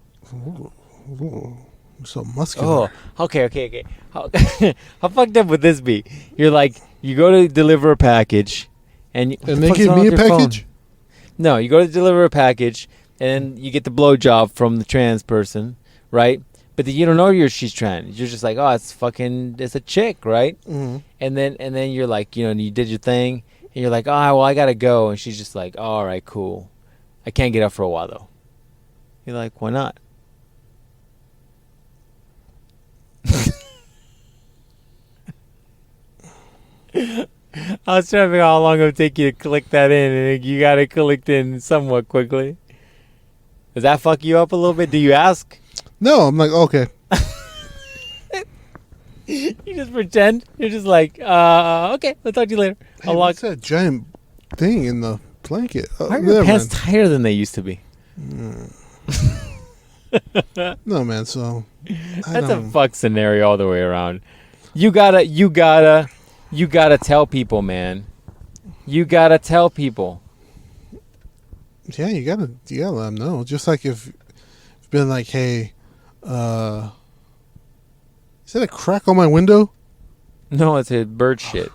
Ooh, so muscular. Oh, okay. How fucked up would this be? You're like, you go to deliver a package, and they give me a package? No, you go to deliver a package, and you get the blowjob from the trans person, right? But then you don't know she's trans. You're just like, oh, it's a chick, right? Mm-hmm. And then you're like, you did your thing, and you're like, oh, well, I gotta go, and she's just like, all right, cool. I can't get up for a while though. You're like, why not? I was trying to figure out how long it would take you to click that in, and you got it clicked in somewhat quickly. Does that fuck you up a little bit? Do you ask? No, I'm like, okay. You just pretend. You're just like, okay, I'll talk to you later. Hey, what's that giant thing in the blanket? Why are your pants tighter than they used to be? No, man. So That's a fuck scenario all the way around. You gotta tell people, man. You gotta tell people. Yeah, you gotta let them know. Just like if it's been like, hey, is that a crack on my window? No, it's a bird shit.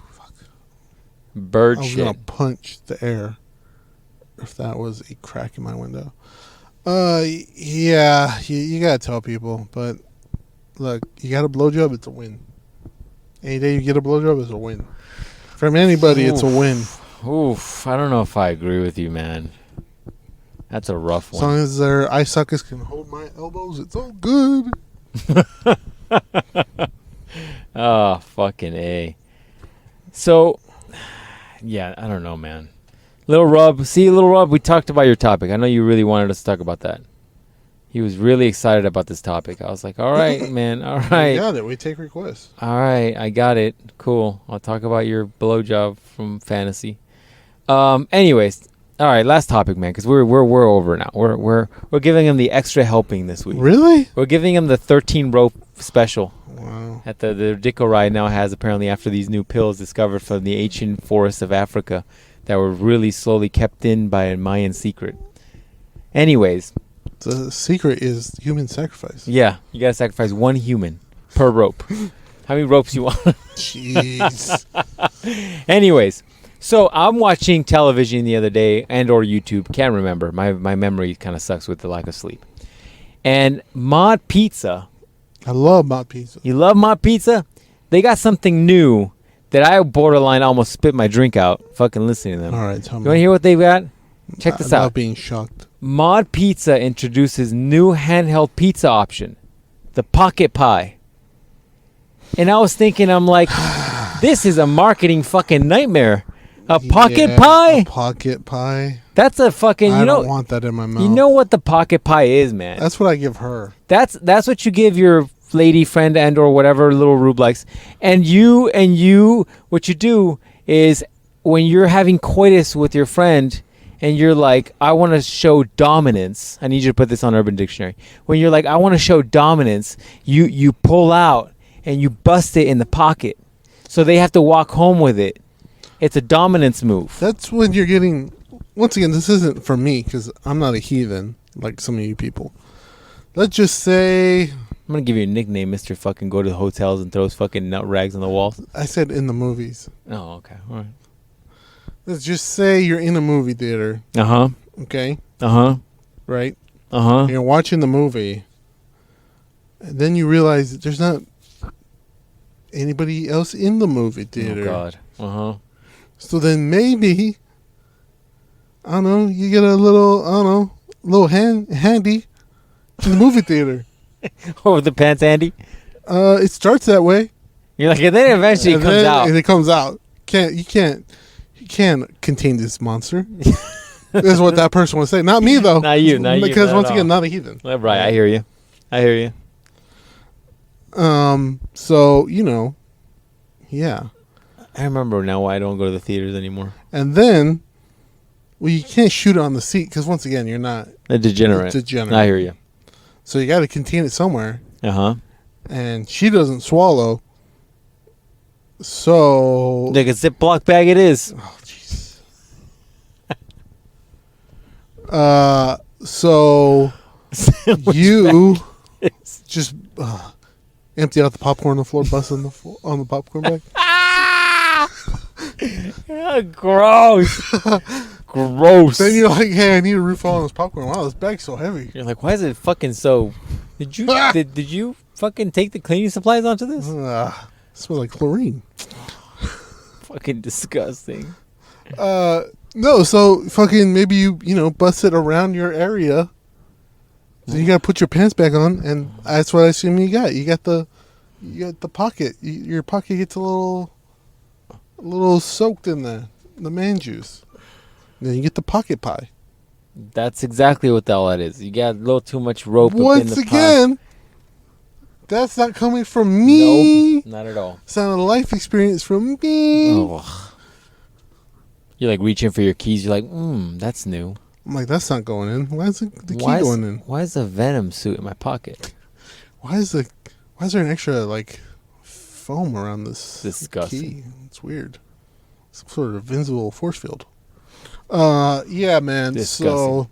Bird I was shit. gonna punch the air if that was a crack in my window. Yeah, you gotta tell people. But look, you got a blowjob, it's a win. Any day you get a blowjob, it's a win. From anybody, it's a win. Oof, I don't know if I agree with you, man. That's a rough As one. long as their eye sockets can hold my elbows, it's all good. Oh, fucking A. So, yeah, I don't know, man. Little Rub, we talked about your topic. I know you really wanted us to talk about that. He was really excited about this topic. I was like, all right, man, all right. We got it. We take requests. All right, I got it. Cool. I'll talk about your blowjob from fantasy. Anyways, all right, last topic, man, because we're over now. We're giving him the extra helping this week. Really? We're giving him the 13 rope special. Wow. At the Dicko Ride now has apparently after these new pills discovered from the ancient forests of Africa. that were really slowly kept in by a Mayan secret. Anyways, The secret is human sacrifice. yeah, you gotta sacrifice one human per rope. How many ropes you want? Jeez. Anyways, so I'm watching television the other day and or YouTube. Can't remember. My memory kind of sucks with the lack of sleep. And Mod Pizza. I love Mod Pizza. You love Mod Pizza? They got something new that I borderline almost spit my drink out fucking listening to them. All right, tell me. You want to hear what they've got? Check this I out. love being shocked. Mod Pizza introduces new handheld pizza option, the Pocket Pie. And I was thinking, I'm like, this is a marketing fucking nightmare. A pocket pie? A pocket pie. That's a fucking, I don't want that in my mouth. You know what the pocket pie is, man. That's what I give her. That's what you give your lady friend and or whatever little Rube likes. And you, what you do is when you're having coitus with your friend and you're like, I want to show dominance. I need you to put this on Urban Dictionary. When you're like, I want to show dominance, you pull out and you bust it in the pocket. So they have to walk home with it. It's a dominance move. That's when you're getting... Once again, this isn't for me because I'm not a heathen like some of you people. Let's just say... I'm going to give you a nickname, Mr. Fucking go to the hotels and throws fucking nut rags on the walls. I said in the movies. Oh, okay. All right. Let's just say you're in a movie theater. Uh-huh. Okay? Uh-huh. Right? Uh-huh. You're watching the movie. And then you realize that there's not anybody else in the movie theater. Oh, God. Uh-huh. So then maybe, I don't know, you get a little, I don't know, little handy to the movie theater. Over the pants, Andy? It starts that way. You're like, and then eventually it comes out. And it comes out. You can't contain this monster. That's what that person would say. Not me, though. Not you, not you. Because not once at again, all. not a heathen. Right, I hear you. So, you know, yeah. I remember now why I don't go to the theaters anymore. And then, well, you can't shoot it on the seat because once again, you're not A degenerate. I hear you. So you got to contain it somewhere. Uh-huh. And she doesn't swallow. So... Like a Ziploc bag it is. Oh, jeez. So you just empty out the popcorn on the floor, bust on the popcorn bag. Gross. Gross. Then you're like, hey, I need a refill on this popcorn. Wow, this bag's so heavy. You're like, why is it fucking so... Did you fucking take the cleaning supplies onto this? Smells like chlorine. Fucking disgusting. No, so fucking maybe you bust it around your area. So you gotta put your pants back on, and that's what I assume you got. You got the pocket. Your pocket gets a little soaked in the man juice. Then you get the pocket pie. That's exactly what the hell that is. You got a little too much rope up in Once the again, that's not coming from me. Nope, not at all. It's not a life experience from me. Oh. You're like reaching for your keys. You're like, that's new. I'm like, that's not going in. Why is the key going in? Why is the Venom suit in my pocket? Why is there an extra like foam around this Disgusting. key? It's weird. Some sort of invincible force field. Yeah, man. Disgusting. So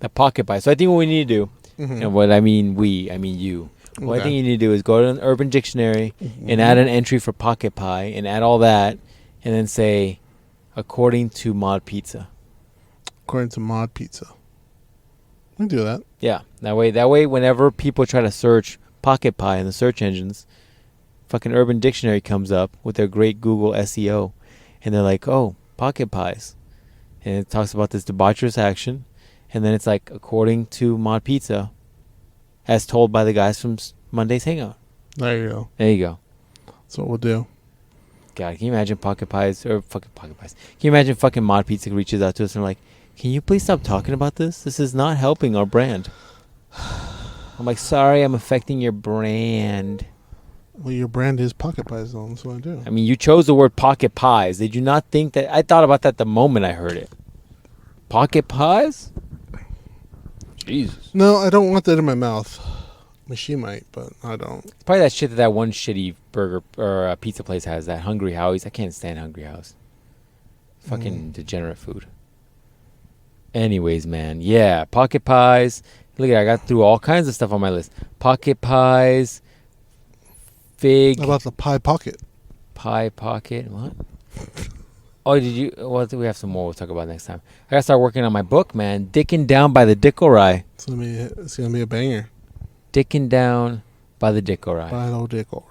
the pocket pie. So I think what we need to do, mhm. and what I mean you. What I think you need to do is go to an Urban Dictionary and add an entry for pocket pie and add all that, and then say, according to Mod Pizza. According to Mod Pizza. We can do that. Yeah. That way, whenever people try to search pocket pie in the search engines, fucking Urban Dictionary comes up with their great Google SEO, and they're like, oh, pocket pies. And it talks about this debaucherous action, and then it's like, according to Mod Pizza, as told by the guys from Monday's Hangout. There you go. There you go. That's what we'll do. God, can you imagine pocket pies, or fucking pocket pies? Can you imagine fucking Mod Pizza reaches out to us and like, can you please stop talking about this? This is not helping our brand. I'm like, sorry, I'm affecting your brand. Well, your brand is pocket pies, though. That's what I do. I mean, you chose the word pocket pies. Did you not think that? I thought about that the moment I heard it. Pocket pies? Jesus. No, I don't want that in my mouth. I mean, she might, but I don't. It's probably that shit that one shitty burger or pizza place has, that Hungry Howie's. I can't stand Hungry Howie's. Fucking degenerate food. Anyways, man. Yeah, pocket pies. Look at, I got through all kinds of stuff on my list. Pocket pies, fig. How about the pie pocket? Pie pocket. What? Oh, did you? Well, we have some more we'll talk about next time. I gotta start working on my book, man. Dicking Down by the Dickorai. It's gonna be a banger. Dicking Down by the Dickorai. By the Dickorai.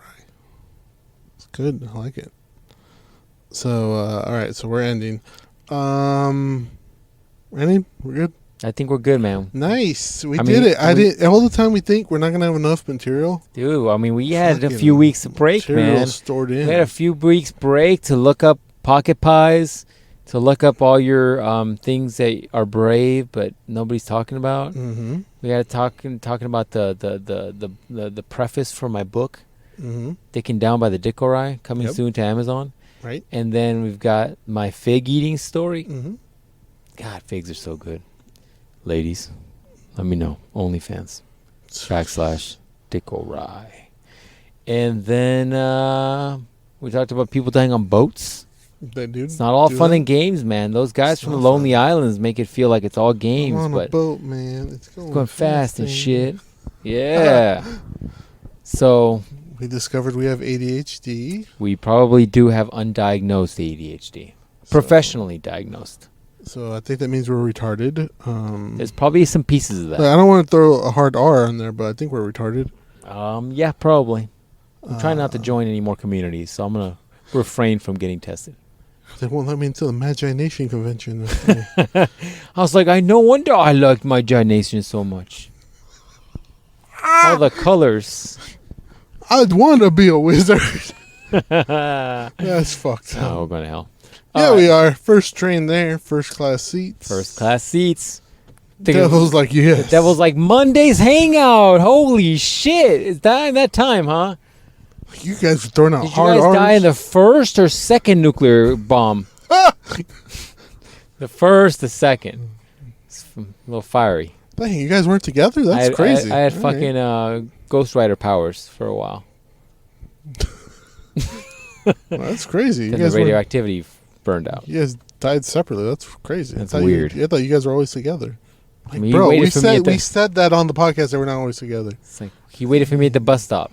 It's good. I like it. So, all right. So we're ending. Ending? We're good? I think we're good, man. Nice. We did it. All the time we think we're not going to have enough material. Dude, I mean, we had a few weeks of break, man. Stored in. We had a few weeks break to look up pocket pies, to look up all your things that are brave but nobody's talking about. Mm-hmm. We got talking about the preface for my book, Dicking Down by the Dickorai, coming soon to Amazon. Right. And then we've got my fig eating story. Mm-hmm. God, figs are so good. Ladies, let me know. OnlyFans. /Dickorai. And then we talked about people dying on boats. It's not all fun and games, man. Those guys from the Lonely Islands make it feel like it's all games. I'm on but a boat, man. It's going fast and shit. Yeah. So we discovered we have ADHD. We probably do have undiagnosed ADHD. Professionally diagnosed. So I think that means we're retarded. There's probably some pieces of that. I don't want to throw a hard R on there, but I think we're retarded. Yeah, probably. I'm trying not to join any more communities, so I'm going to refrain from getting tested. They won't let me into the Magi Nation convention. I was like, no wonder I liked Magi Nation so much. All the colors. I'd want to be a wizard. That's fucked up. Oh, we're going to hell. Yeah, we are. First train there. First class seats. First class seats. Devil's like, yes. The Devil's like, Monday's hangout. Holy shit. It's that time, huh? You guys are throwing out Did hard you guys R's? die in the first or second nuclear bomb? The first, the second. It's a little fiery. Dang, you guys weren't together? That's crazy. I had fucking Ghost Rider powers for a while. Well, that's crazy. Because the radioactivity burned out. You guys died separately. That's crazy. That's weird. I thought you guys were always together. Like, I mean, bro, we said that on the podcast that we're not always together. It's like he waited for me at the bus stop.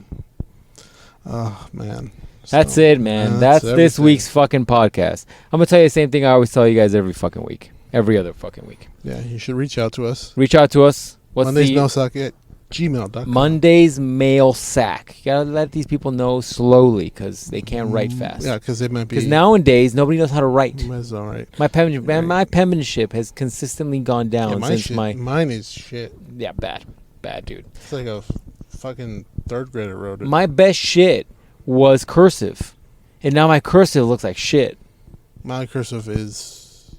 Oh, man. That's it, man. That's this week's fucking podcast. I'm going to tell you the same thing I always tell you guys every fucking week. Every other fucking week. Yeah, you should reach out to us. Reach out to us. What's mondaysmailsack at gmail.com. mondaysmailsack. You got to let these people know slowly because they can't write fast. Yeah, because they might be. Because nowadays, nobody knows how to write. That's all right. My penmanship has consistently gone down since mine is shit. Yeah, bad. Bad, dude. It's like a fucking third grader wrote it. My best shit was cursive. And now my cursive looks like shit. My cursive is...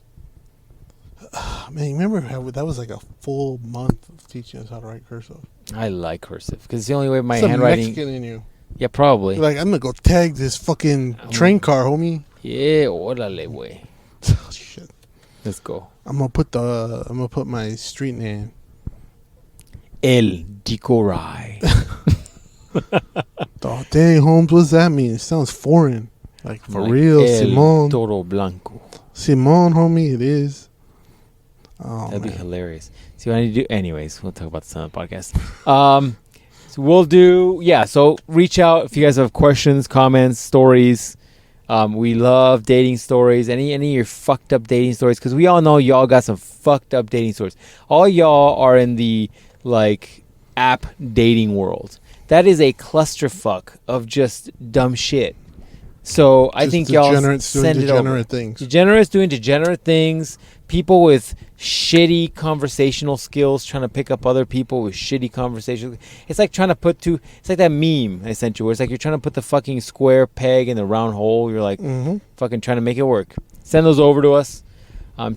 man, you remember how that was like a full month of teaching us how to write cursive? I like cursive because it's the only way my It's handwriting. Mexican in you. Yeah, probably. You're like, I'm gonna go tag this fucking train car, homie. Yeah, órale, güey. Oh, shit. Let's go. I'm gonna put my street name. El Dickorai. Oh, dang, Holmes, what does that mean? It sounds foreign. Like, for real, El Simon. Toro Blanco. Simon, homie, it is. Oh, That'd be hilarious. See what I need to do? Anyways, we'll talk about this on the podcast. So we'll do, so reach out if you guys have questions, comments, stories. We love dating stories. Any of your fucked up dating stories, because we all know y'all got some fucked up dating stories. All y'all are in the, like, app dating world. That is a clusterfuck of just dumb shit. So I think y'all send it over. Degenerates doing degenerate things. People with shitty conversational skills trying to pick up other people with shitty conversational. It's like trying to it's like that meme I sent you where it's like you're trying to put the fucking square peg in the round hole. You're like fucking trying to make it work. Send those over to us.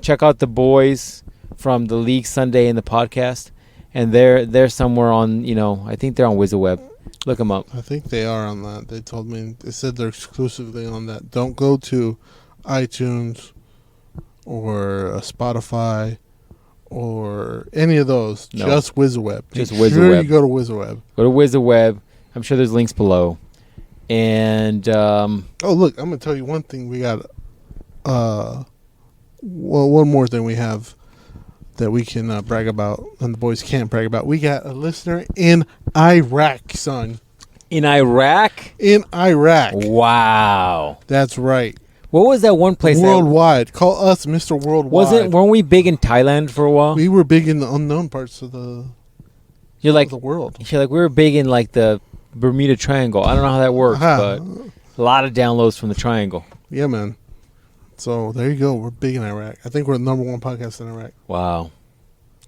Check out the boys from the League Sunday and the podcast. And they're somewhere on, I think they're on WizardWeb. Look them up. I think they are on that. They told me, they said they're exclusively on that. Don't go to iTunes or Spotify or any of those. No. Just WizardWeb. Just WizardWeb. Sure you go to WizardWeb. Go to WizardWeb. I'm sure there's links below. And oh, look, I'm gonna tell you one thing. We got Well, one more thing we have that we can brag about, and the boys can't brag about. We got a listener in Iraq, son. In Iraq? In Iraq. Wow. That's right. What was that one place? Worldwide. Call us Mr. Worldwide. Weren't we big in Thailand for a while? We were big in the unknown parts of the world. You're like, we were big in like the Bermuda Triangle. I don't know how that works, but a lot of downloads from the Triangle. Yeah, man. So there you go. We're big in Iraq. I think we're the number one podcast in Iraq. Wow.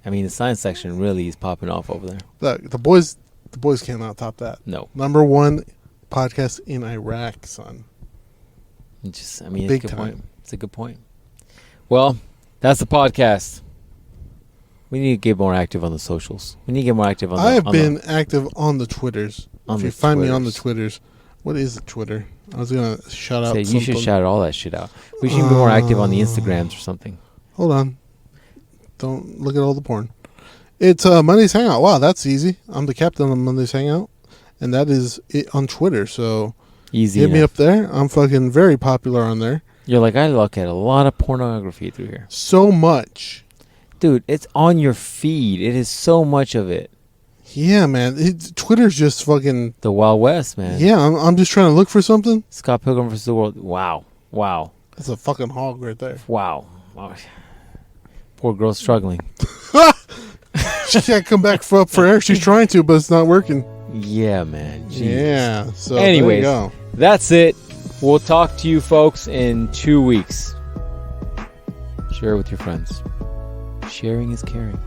I mean, the science section really is popping off over there. Look, the boys cannot top that. No. Number one podcast in Iraq, son. It's a Big good time. point. It's a good point. Well, that's the podcast. We need to get more active on the socials. We need to get more active on the... I have been active on the Twitters. On if you the find me on the Twitters. Twitters. What is the Twitter? I was going to shout out You something. should shout all that shit out. We should be more active on the Instagrams or something. Hold on. Don't look at all the porn. It's Monday's Hangout. Wow, that's easy. I'm the captain of Monday's Hangout. And that is it on Twitter. So Easy hit me enough. up there. I'm fucking very popular on there. You're like, I look at a lot of pornography through here. So much. Dude, it's on your feed. It is so much of it. Yeah, man. Twitter's just fucking... The Wild West, man. Yeah, I'm just trying to look for something. Scott Pilgrim vs. the World. Wow. Wow. That's a fucking hog right there. Wow. Poor girl struggling. She can't come back for air. She's trying to, but it's not working. Yeah, man. Jeez. Yeah. So Anyways, there you go. that's it. We'll talk to you folks in 2 weeks. Share it with your friends. Sharing is caring.